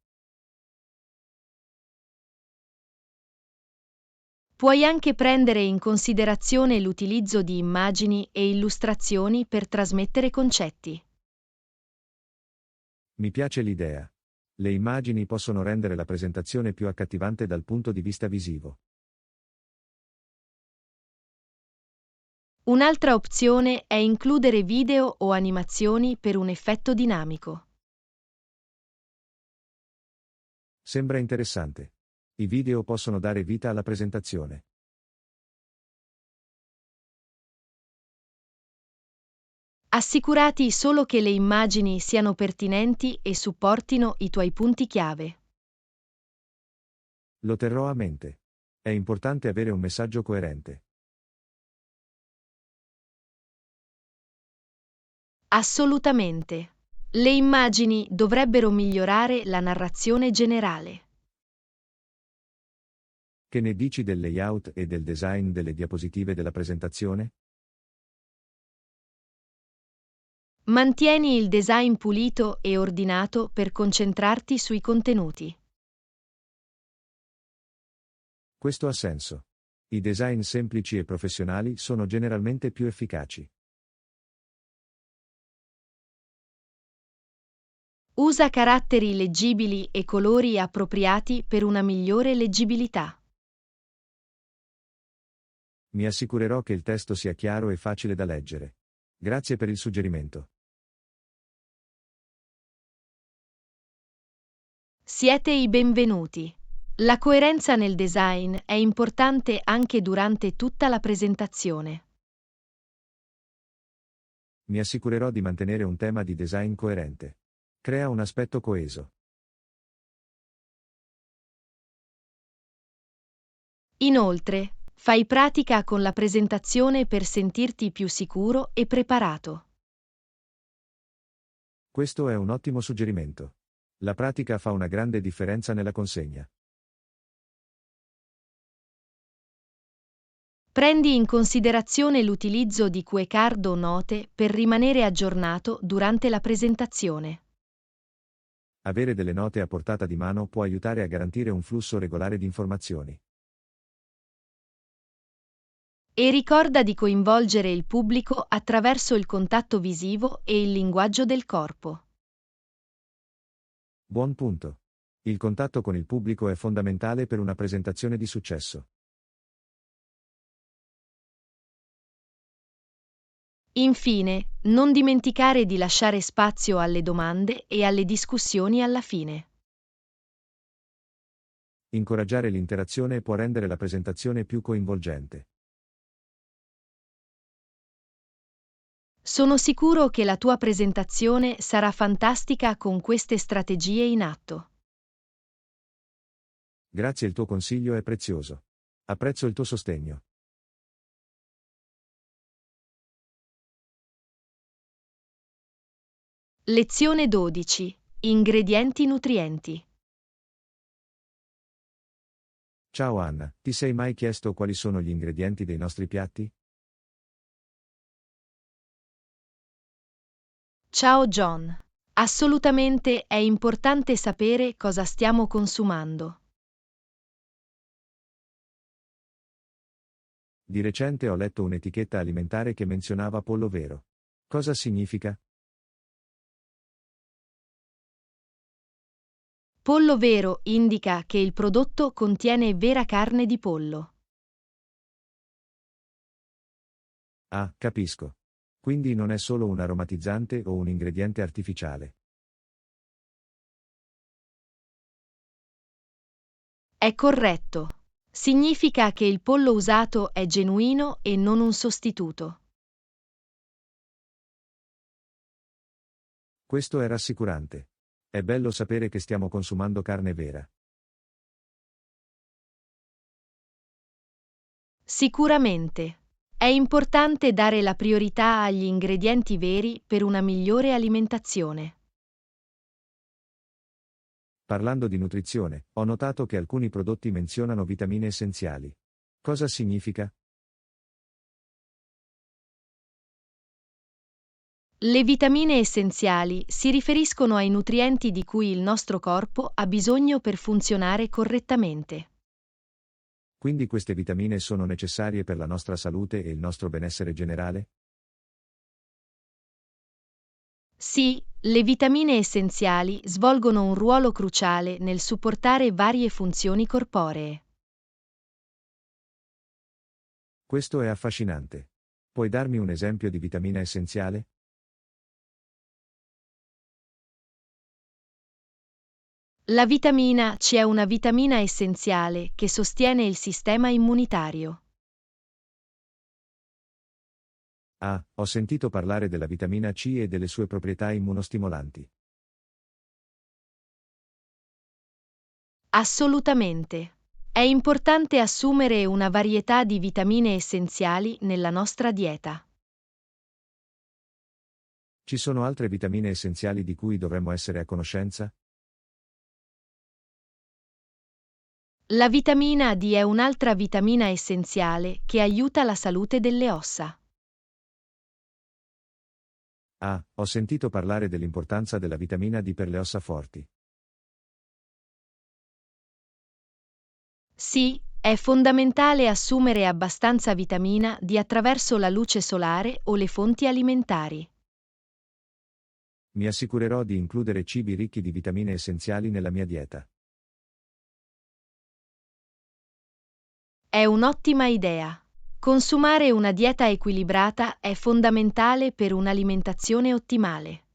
Puoi anche prendere in considerazione l'utilizzo di immagini e illustrazioni per trasmettere concetti. Mi piace l'idea. Le immagini possono rendere la presentazione più accattivante dal punto di vista visivo. Un'altra opzione è includere video o animazioni per un effetto dinamico. Sembra interessante. I video possono dare vita alla presentazione. Assicurati solo che le immagini siano pertinenti e supportino i tuoi punti chiave. Lo terrò a mente. È importante avere un messaggio coerente. Assolutamente. Le immagini dovrebbero migliorare la narrazione generale. Che ne dici del layout e del design delle diapositive della presentazione? Mantieni il design pulito e ordinato per concentrarti sui contenuti. Questo ha senso. I design semplici e professionali sono generalmente più efficaci. Usa caratteri leggibili e colori appropriati per una migliore leggibilità. Mi assicurerò che il testo sia chiaro e facile da leggere. Grazie per il suggerimento. Siete i benvenuti. La coerenza nel design è importante anche durante tutta la presentazione. Mi assicurerò di mantenere un tema di design coerente. Crea un aspetto coeso. Inoltre, fai pratica con la presentazione per sentirti più sicuro e preparato. Questo è un ottimo suggerimento. La pratica fa una grande differenza nella consegna. Prendi in considerazione l'utilizzo di cue card o note per rimanere aggiornato durante la presentazione. Avere delle note a portata di mano può aiutare a garantire un flusso regolare di informazioni. E ricorda di coinvolgere il pubblico attraverso il contatto visivo e il linguaggio del corpo. Buon punto. Il contatto con il pubblico è fondamentale per una presentazione di successo. Infine, non dimenticare di lasciare spazio alle domande e alle discussioni alla fine. Incoraggiare l'interazione può rendere la presentazione più coinvolgente. Sono sicuro che la tua presentazione sarà fantastica con queste strategie in atto. Grazie, il tuo consiglio è prezioso. Apprezzo il tuo sostegno. Lezione 12. Ingredienti nutrienti. Ciao Anna, ti sei mai chiesto quali sono gli ingredienti dei nostri piatti? Ciao John. Assolutamente è importante sapere cosa stiamo consumando. Di recente ho letto un'etichetta alimentare che menzionava pollo vero. Cosa significa? Pollo vero indica che il prodotto contiene vera carne di pollo. Ah, capisco. Quindi non è solo un aromatizzante o un ingrediente artificiale. È corretto. Significa che il pollo usato è genuino e non un sostituto. Questo è rassicurante. È bello sapere che stiamo consumando carne vera. Sicuramente. È importante dare la priorità agli ingredienti veri per una migliore alimentazione. Parlando di nutrizione, ho notato che alcuni prodotti menzionano vitamine essenziali. Cosa significa? Le vitamine essenziali si riferiscono ai nutrienti di cui il nostro corpo ha bisogno per funzionare correttamente. Quindi queste vitamine sono necessarie per la nostra salute e il nostro benessere generale? Sì, le vitamine essenziali svolgono un ruolo cruciale nel supportare varie funzioni corporee. Questo è affascinante. Puoi darmi un esempio di vitamina essenziale? La vitamina C è una vitamina essenziale che sostiene il sistema immunitario. Ah, ho sentito parlare della vitamina C e delle sue proprietà immunostimolanti. Assolutamente. È importante assumere una varietà di vitamine essenziali nella nostra dieta. Ci sono altre vitamine essenziali di cui dovremmo essere a conoscenza? La vitamina D è un'altra vitamina essenziale che aiuta la salute delle ossa. Ah, ho sentito parlare dell'importanza della vitamina D per le ossa forti. Sì, è fondamentale assumere abbastanza vitamina D attraverso la luce solare o le fonti alimentari. Mi assicurerò di includere cibi ricchi di vitamine essenziali nella mia dieta. È un'ottima idea. Consumare una dieta equilibrata è fondamentale per un'alimentazione ottimale.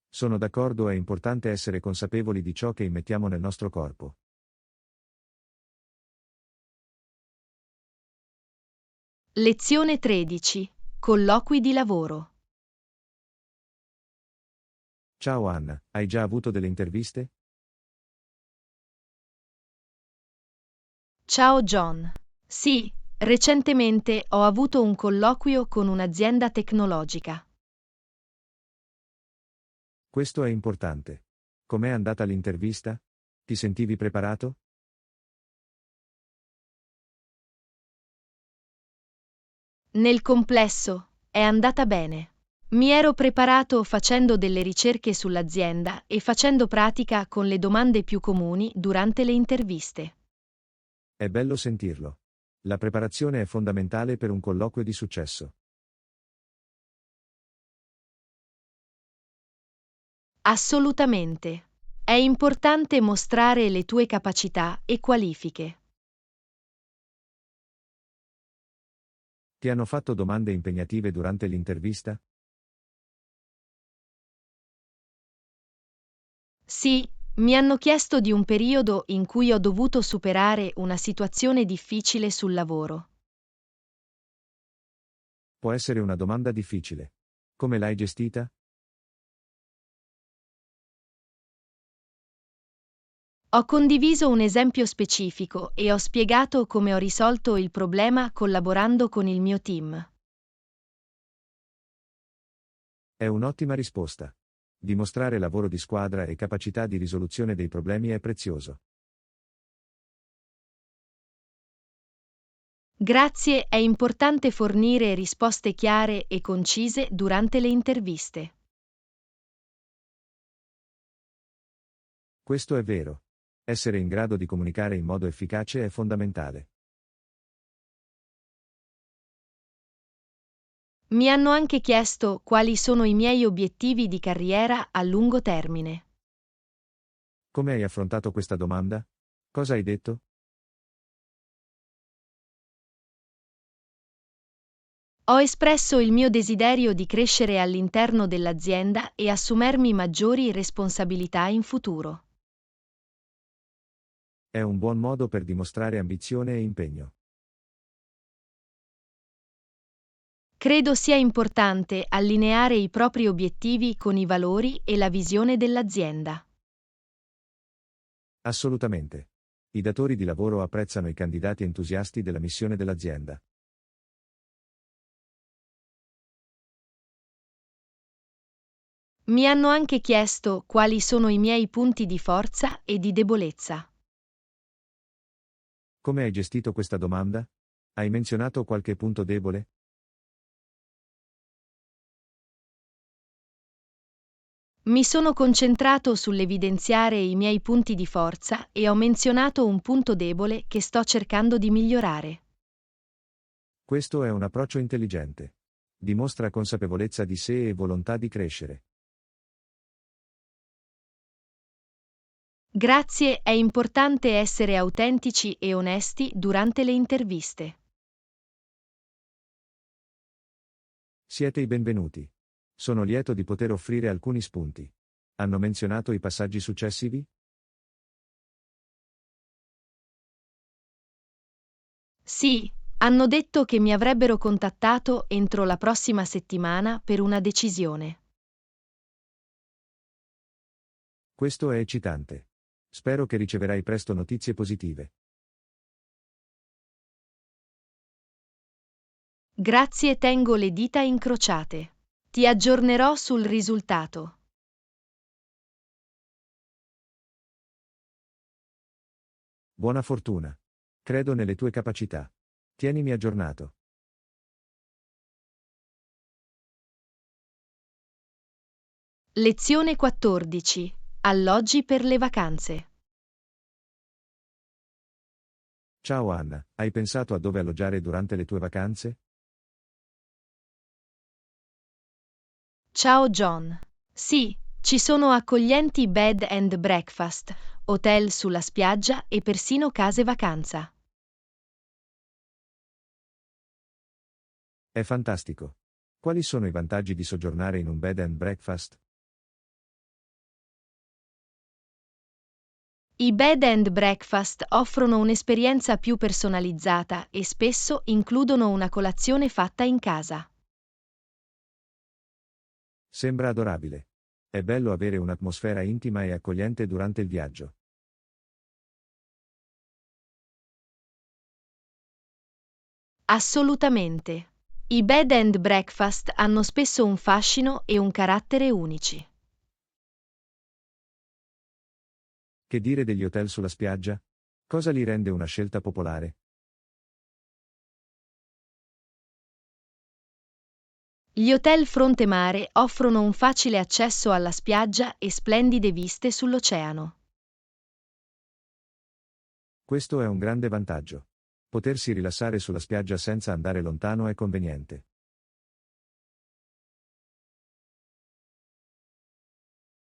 Sono d'accordo, è importante essere consapevoli di ciò che immettiamo nel nostro corpo. Lezione 13. Colloqui di lavoro. Ciao Anna, hai già avuto delle interviste? Ciao John. Sì, recentemente ho avuto un colloquio con un'azienda tecnologica. Questo è importante. Com'è andata l'intervista? Ti sentivi preparato? Nel complesso, è andata bene. Mi ero preparato facendo delle ricerche sull'azienda e facendo pratica con le domande più comuni durante le interviste. È bello sentirlo. La preparazione è fondamentale per un colloquio di successo. Assolutamente. È importante mostrare le tue capacità e qualifiche. Ti hanno fatto domande impegnative durante l'intervista? Sì, mi hanno chiesto di un periodo in cui ho dovuto superare una situazione difficile sul lavoro. Può essere una domanda difficile. Come l'hai gestita? Ho condiviso un esempio specifico e ho spiegato come ho risolto il problema collaborando con il mio team. È un'ottima risposta. Dimostrare lavoro di squadra e capacità di risoluzione dei problemi è prezioso. Grazie, è importante fornire risposte chiare e concise durante le interviste. Questo è vero. Essere in grado di comunicare in modo efficace è fondamentale. Mi hanno anche chiesto quali sono i miei obiettivi di carriera a lungo termine. Come hai affrontato questa domanda? Cosa hai detto? Ho espresso il mio desiderio di crescere all'interno dell'azienda e assumermi maggiori responsabilità in futuro. È un buon modo per dimostrare ambizione e impegno. Credo sia importante allineare i propri obiettivi con i valori e la visione dell'azienda. Assolutamente. I datori di lavoro apprezzano i candidati entusiasti della missione dell'azienda. Mi hanno anche chiesto quali sono i miei punti di forza e di debolezza. Come hai gestito questa domanda? Hai menzionato qualche punto debole? Mi sono concentrato sull'evidenziare i miei punti di forza e ho menzionato un punto debole che sto cercando di migliorare. Questo è un approccio intelligente. Dimostra consapevolezza di sé e volontà di crescere. Grazie, è importante essere autentici e onesti durante le interviste. Siete i benvenuti. Sono lieto di poter offrire alcuni spunti. Hanno menzionato i passaggi successivi? Sì, hanno detto che mi avrebbero contattato entro la prossima settimana per una decisione. Questo è eccitante. Spero che riceverai presto notizie positive. Grazie, tengo le dita incrociate. Ti aggiornerò sul risultato. Buona fortuna. Credo nelle tue capacità. Tienimi aggiornato. Lezione 14. Alloggi per le vacanze. Ciao Anna, hai pensato a dove alloggiare durante le tue vacanze? Ciao John. Sì, ci sono accoglienti bed and breakfast, hotel sulla spiaggia e persino case vacanza. È fantastico. Quali sono i vantaggi di soggiornare in un bed and breakfast? I bed and breakfast offrono un'esperienza più personalizzata e spesso includono una colazione fatta in casa. Sembra adorabile. È bello avere un'atmosfera intima e accogliente durante il viaggio. Assolutamente. I bed and breakfast hanno spesso un fascino e un carattere unici. Che dire degli hotel sulla spiaggia? Cosa li rende una scelta popolare? Gli hotel fronte mare offrono un facile accesso alla spiaggia e splendide viste sull'oceano. Questo è un grande vantaggio. Potersi rilassare sulla spiaggia senza andare lontano è conveniente.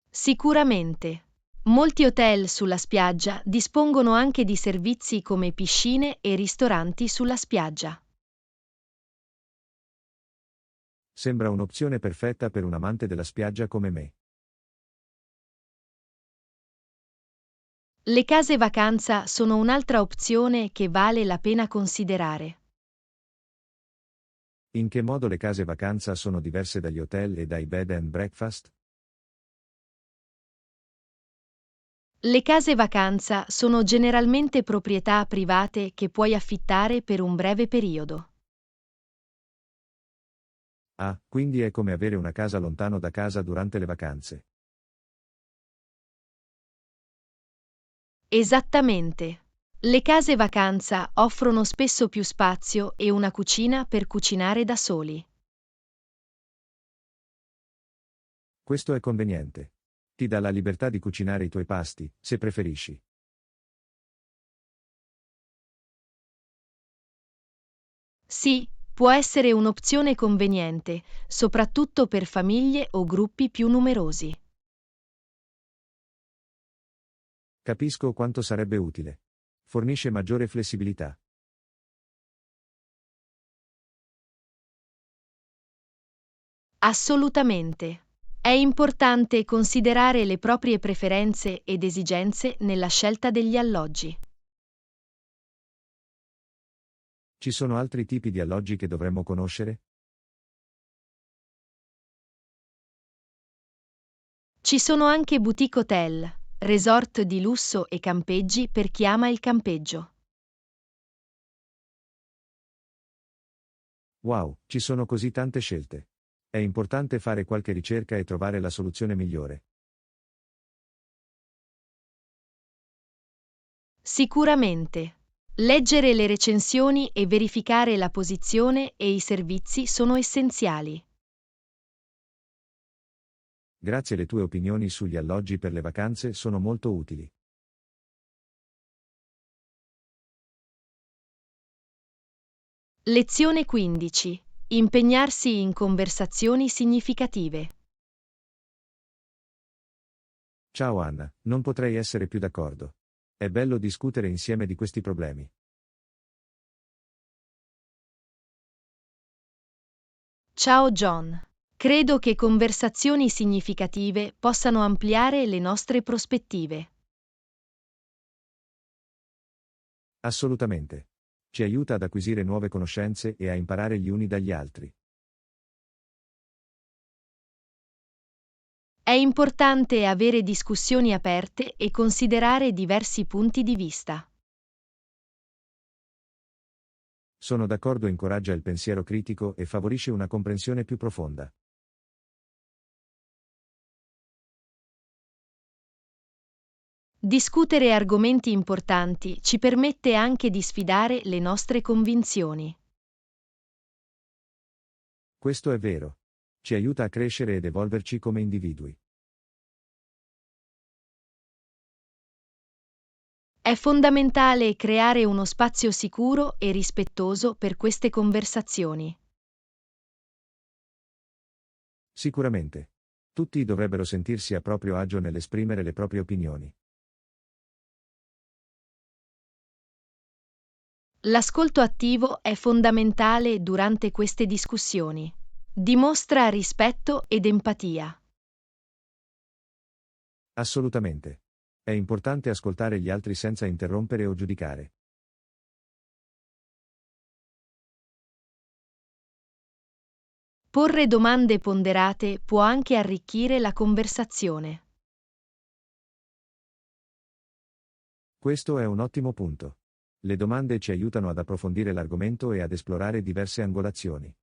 Sicuramente. Molti hotel sulla spiaggia dispongono anche di servizi come piscine e ristoranti sulla spiaggia. Sembra un'opzione perfetta per un amante della spiaggia come me. Le case vacanza sono un'altra opzione che vale la pena considerare. In che modo le case vacanza sono diverse dagli hotel e dai bed and breakfast? Le case vacanza sono generalmente proprietà private che puoi affittare per un breve periodo. Ah, quindi è come avere una casa lontano da casa durante le vacanze. Esattamente. Le case vacanza offrono spesso più spazio e una cucina per cucinare da soli. Questo è conveniente. Ti dà la libertà di cucinare i tuoi pasti, se preferisci. Sì, può essere un'opzione conveniente, soprattutto per famiglie o gruppi più numerosi. Capisco quanto sarebbe utile. Fornisce maggiore flessibilità. Assolutamente. È importante considerare le proprie preferenze ed esigenze nella scelta degli alloggi. Ci sono altri tipi di alloggi che dovremmo conoscere? Ci sono anche boutique hotel, resort di lusso e campeggi per chi ama il campeggio. Wow, ci sono così tante scelte. È importante fare qualche ricerca e trovare la soluzione migliore. Sicuramente. Leggere le recensioni e verificare la posizione e i servizi sono essenziali. Grazie, le tue opinioni sugli alloggi per le vacanze sono molto utili. Lezione 15. Impegnarsi in conversazioni significative. Ciao Anna, non potrei essere più d'accordo. È bello discutere insieme di questi problemi. Ciao John. Credo che conversazioni significative possano ampliare le nostre prospettive. Assolutamente. Ci aiuta ad acquisire nuove conoscenze e a imparare gli uni dagli altri. È importante avere discussioni aperte e considerare diversi punti di vista. Sono d'accordo, incoraggia il pensiero critico e favorisce una comprensione più profonda. Discutere argomenti importanti ci permette anche di sfidare le nostre convinzioni. Questo è vero. Ci aiuta a crescere ed evolverci come individui. È fondamentale creare uno spazio sicuro e rispettoso per queste conversazioni. Sicuramente. Tutti dovrebbero sentirsi a proprio agio nell'esprimere le proprie opinioni. L'ascolto attivo è fondamentale durante queste discussioni. Dimostra rispetto ed empatia. Assolutamente. È importante ascoltare gli altri senza interrompere o giudicare. Porre domande ponderate può anche arricchire la conversazione. Questo è un ottimo punto. Le domande ci aiutano ad approfondire l'argomento e ad esplorare diverse angolazioni.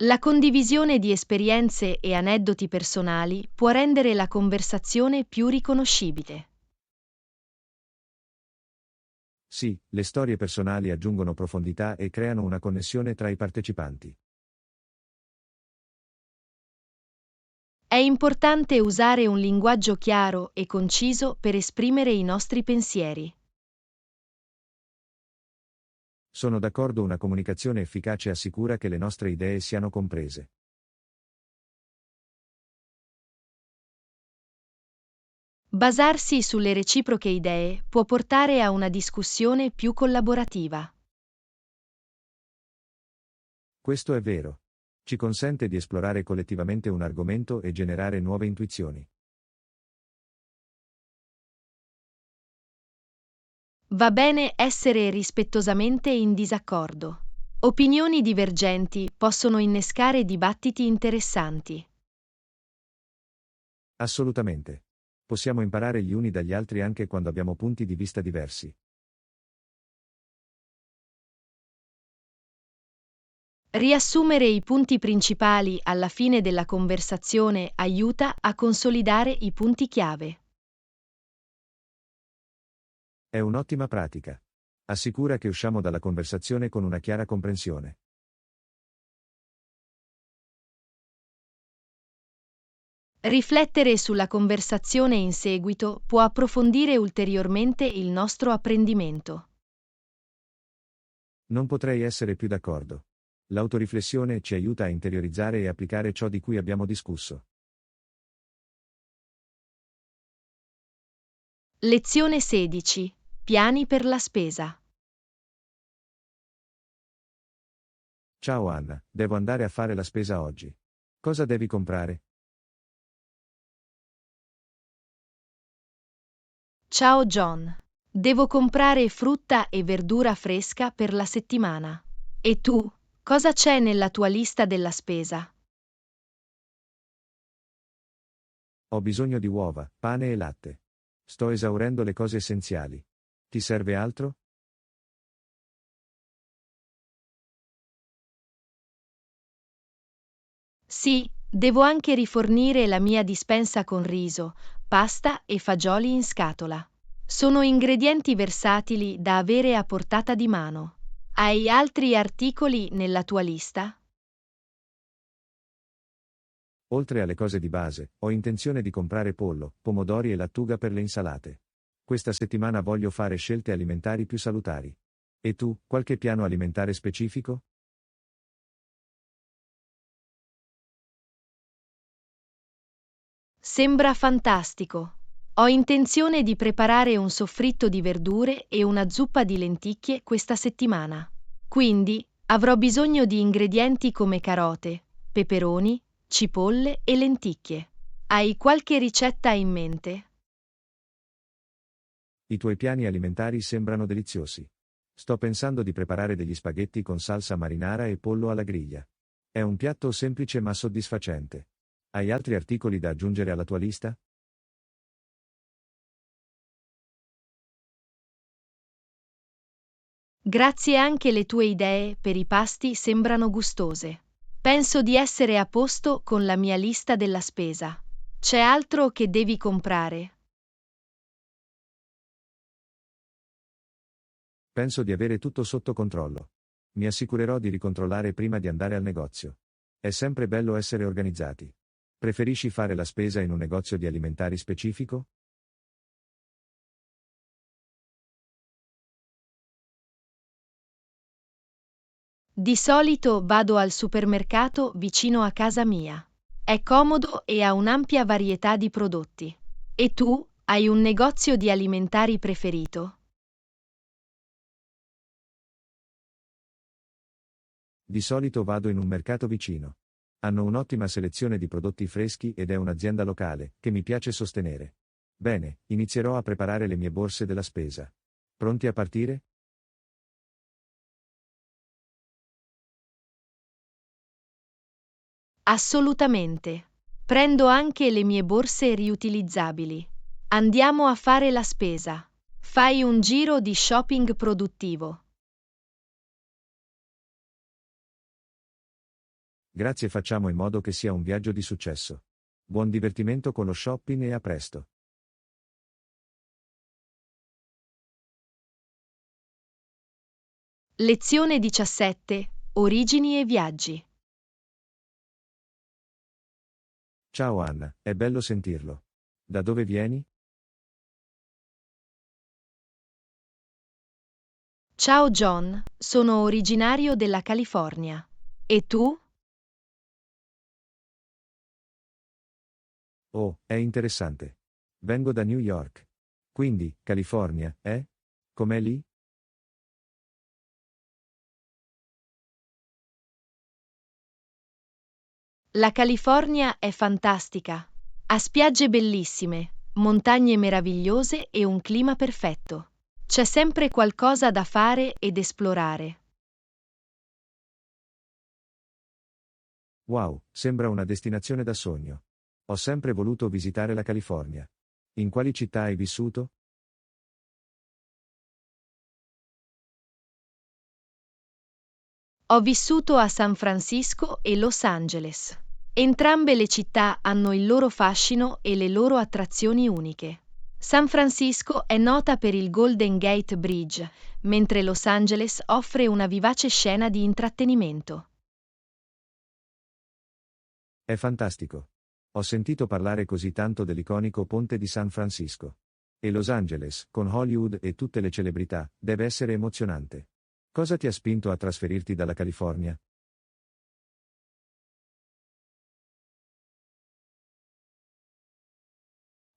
La condivisione di esperienze e aneddoti personali può rendere la conversazione più riconoscibile. Sì, le storie personali aggiungono profondità e creano una connessione tra i partecipanti. È importante usare un linguaggio chiaro e conciso per esprimere i nostri pensieri. Sono d'accordo, una comunicazione efficace assicura che le nostre idee siano comprese. Basarsi sulle reciproche idee può portare a una discussione più collaborativa. Questo è vero. Ci consente di esplorare collettivamente un argomento e generare nuove intuizioni. Va bene essere rispettosamente in disaccordo. Opinioni divergenti possono innescare dibattiti interessanti. Assolutamente. Possiamo imparare gli uni dagli altri anche quando abbiamo punti di vista diversi. Riassumere i punti principali alla fine della conversazione aiuta a consolidare i punti chiave. È un'ottima pratica. Assicura che usciamo dalla conversazione con una chiara comprensione. Riflettere sulla conversazione in seguito può approfondire ulteriormente il nostro apprendimento. Non potrei essere più d'accordo. L'autoriflessione ci aiuta a interiorizzare e applicare ciò di cui abbiamo discusso. Lezione 16. Piani per la spesa. Ciao Anna, devo andare a fare la spesa oggi. Cosa devi comprare? Ciao John. Devo comprare frutta e verdura fresca per la settimana. E tu, cosa c'è nella tua lista della spesa? Ho bisogno di uova, pane e latte. Sto esaurendo le cose essenziali. Ti serve altro? Sì, devo anche rifornire la mia dispensa con riso, pasta e fagioli in scatola. Sono ingredienti versatili da avere a portata di mano. Hai altri articoli nella tua lista? Oltre alle cose di base, ho intenzione di comprare pollo, pomodori e lattuga per le insalate. Questa settimana voglio fare scelte alimentari più salutari. E tu, qualche piano alimentare specifico? Sembra fantastico. Ho intenzione di preparare un soffritto di verdure e una zuppa di lenticchie questa settimana. Quindi avrò bisogno di ingredienti come carote, peperoni, cipolle e lenticchie. Hai qualche ricetta in mente? I tuoi piani alimentari sembrano deliziosi. Sto pensando di preparare degli spaghetti con salsa marinara e pollo alla griglia. È un piatto semplice ma soddisfacente. Hai altri articoli da aggiungere alla tua lista? Grazie anche le tue idee per i pasti sembrano gustose. Penso di essere a posto con la mia lista della spesa. C'è altro che devi comprare? Penso di avere tutto sotto controllo. Mi assicurerò di ricontrollare prima di andare al negozio. È sempre bello essere organizzati. Preferisci fare la spesa in un negozio di alimentari specifico? Di solito vado al supermercato vicino a casa mia. È comodo e ha un'ampia varietà di prodotti. E tu, hai un negozio di alimentari preferito? Di solito vado in un mercato vicino. Hanno un'ottima selezione di prodotti freschi ed è un'azienda locale, che mi piace sostenere. Bene, inizierò a preparare le mie borse della spesa. Pronti a partire? Assolutamente. Prendo anche le mie borse riutilizzabili. Andiamo a fare la spesa. Fai un giro di shopping produttivo. Grazie, facciamo in modo che sia un viaggio di successo. Buon divertimento con lo shopping e a presto. Lezione 17. Origini e viaggi. Ciao Anna, è bello sentirlo. Da dove vieni? Ciao John, sono originario della California. E tu? Oh, è interessante. Vengo da New York. Quindi, California, eh? Com'è lì? La California è fantastica. Ha spiagge bellissime, montagne meravigliose e un clima perfetto. C'è sempre qualcosa da fare ed esplorare. Wow, sembra una destinazione da sogno. Ho sempre voluto visitare la California. In quali città hai vissuto? Ho vissuto a San Francisco e Los Angeles. Entrambe le città hanno il loro fascino e le loro attrazioni uniche. San Francisco è nota per il Golden Gate Bridge, mentre Los Angeles offre una vivace scena di intrattenimento. È fantastico. Ho sentito parlare così tanto dell'iconico ponte di San Francisco. E Los Angeles, con Hollywood e tutte le celebrità, deve essere emozionante. Cosa ti ha spinto a trasferirti dalla California?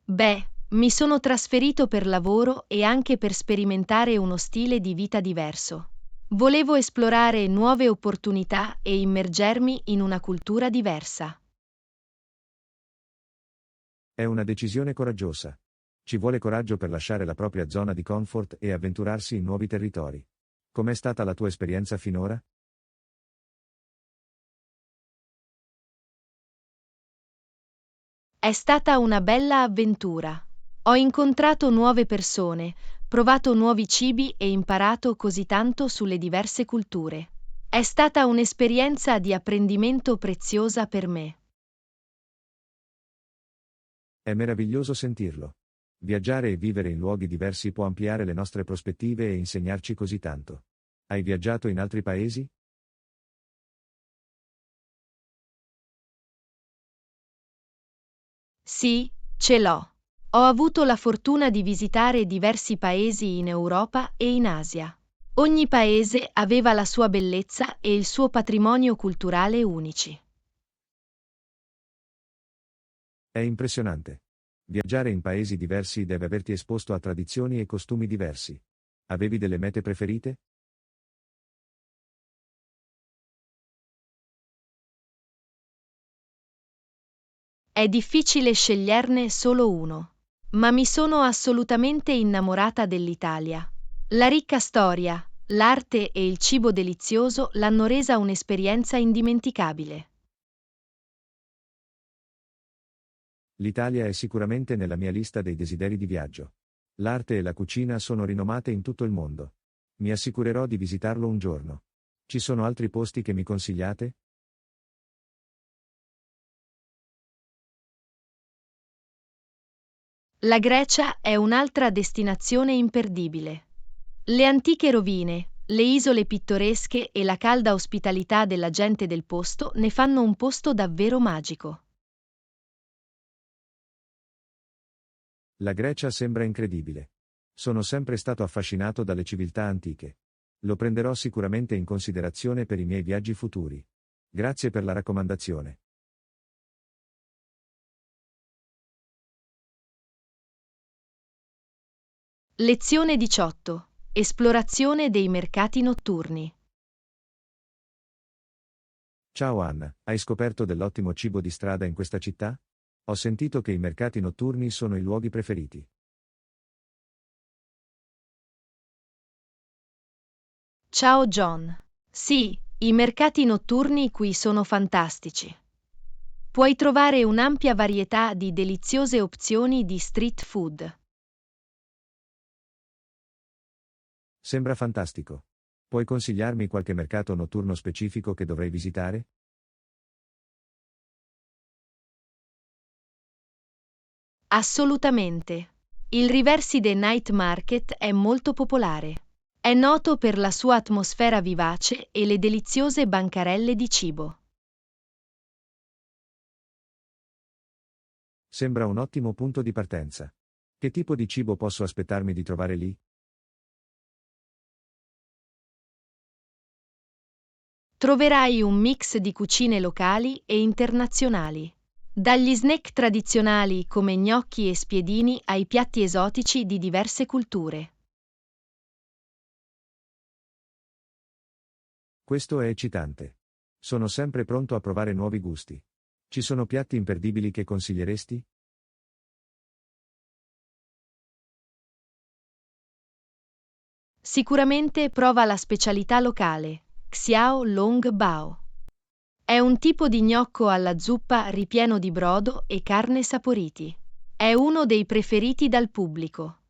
Beh, Mi sono trasferito per lavoro e anche per sperimentare uno stile di vita diverso. Volevo esplorare nuove opportunità e immergermi in una cultura diversa. È una decisione coraggiosa. Ci vuole coraggio per lasciare la propria zona di comfort e avventurarsi in nuovi territori. Com'è stata la tua esperienza finora? È stata una bella avventura. Ho incontrato nuove persone, provato nuovi cibi e imparato così tanto sulle diverse culture. È stata un'esperienza di apprendimento preziosa per me. È meraviglioso sentirlo. Viaggiare e vivere in luoghi diversi può ampliare le nostre prospettive e insegnarci così tanto. Hai viaggiato in altri paesi? Sì, ce l'ho. Ho avuto la fortuna di visitare diversi paesi in Europa e in Asia. Ogni paese aveva la sua bellezza e il suo patrimonio culturale unici. È impressionante. Viaggiare in paesi diversi deve averti esposto a tradizioni e costumi diversi. Avevi delle mete preferite? È difficile sceglierne solo uno. Ma mi sono assolutamente innamorata dell'Italia. La ricca storia, l'arte e il cibo delizioso l'hanno resa un'esperienza indimenticabile. L'Italia è sicuramente nella mia lista dei desideri di viaggio. L'arte e la cucina sono rinomate in tutto il mondo. Mi assicurerò di visitarlo un giorno. Ci sono altri posti che mi consigliate? La Grecia è un'altra destinazione imperdibile. Le antiche rovine, le isole pittoresche e la calda ospitalità della gente del posto ne fanno un posto davvero magico. La Grecia sembra incredibile. Sono sempre stato affascinato dalle civiltà antiche. Lo prenderò sicuramente in considerazione per i miei viaggi futuri. Grazie per la raccomandazione. Lezione 18. Esplorazione dei mercati notturni. Ciao Anna, hai scoperto dell'ottimo cibo di strada in questa città? Ho sentito che i mercati notturni sono i luoghi preferiti. Ciao John. Sì, i mercati notturni qui sono fantastici. Puoi trovare un'ampia varietà di deliziose opzioni di street food. Sembra fantastico. Puoi consigliarmi qualche mercato notturno specifico che dovrei visitare? Assolutamente. Il Riverside Night Market è molto popolare. È noto per la sua atmosfera vivace e le deliziose bancarelle di cibo. Sembra un ottimo punto di partenza. Che tipo di cibo posso aspettarmi di trovare lì? Troverai un mix di cucine locali e internazionali. Dagli snack tradizionali come gnocchi e spiedini ai piatti esotici di diverse culture. Questo è eccitante. Sono sempre pronto a provare nuovi gusti. Ci sono piatti imperdibili che consiglieresti? Sicuramente prova la specialità locale, Xiao Long Bao. È un tipo di gnocco alla zuppa ripieno di brodo e carne saporiti. È uno dei preferiti dal pubblico.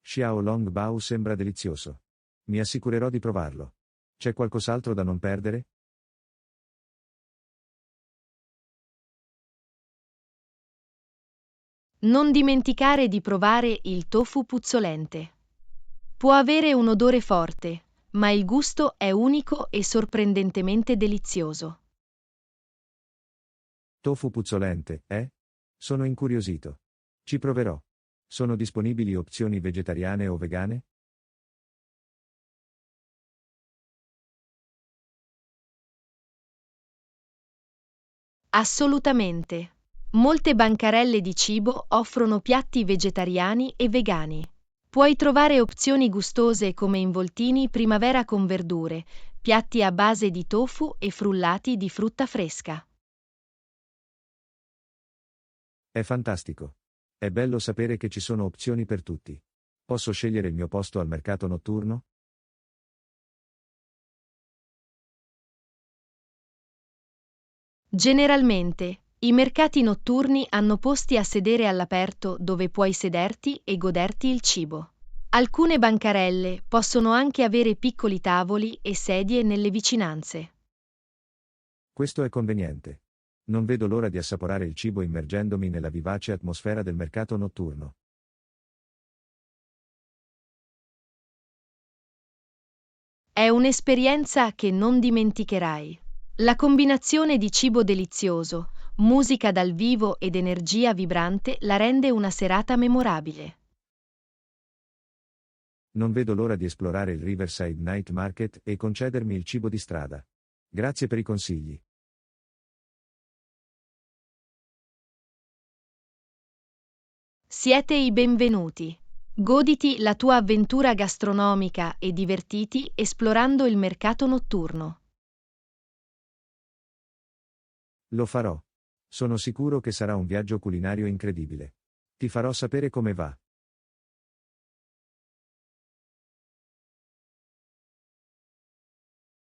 Xiao Long Bao sembra delizioso. Mi assicurerò di provarlo. C'è qualcos'altro da non perdere? Non dimenticare di provare il tofu puzzolente. Può avere un odore forte, ma il gusto è unico e sorprendentemente delizioso. Tofu puzzolente, eh? Sono incuriosito. Ci proverò. Sono disponibili opzioni vegetariane o vegane? Assolutamente. Molte bancarelle di cibo offrono piatti vegetariani e vegani. Puoi trovare opzioni gustose come involtini primavera con verdure, piatti a base di tofu e frullati di frutta fresca. È fantastico. È bello sapere che ci sono opzioni per tutti. Posso scegliere il mio posto al mercato notturno? Generalmente, i mercati notturni hanno posti a sedere all'aperto dove puoi sederti e goderti il cibo. Alcune bancarelle possono anche avere piccoli tavoli e sedie nelle vicinanze. Questo è conveniente. Non vedo l'ora di assaporare il cibo immergendomi nella vivace atmosfera del mercato notturno. È un'esperienza che non dimenticherai. La combinazione di cibo delizioso, musica dal vivo ed energia vibrante la rende una serata memorabile. Non vedo l'ora di esplorare il Riverside Night Market e concedermi il cibo di strada. Grazie per i consigli. Siete i benvenuti. Goditi la tua avventura gastronomica e divertiti esplorando il mercato notturno. Lo farò. Sono sicuro che sarà un viaggio culinario incredibile. Ti farò sapere come va.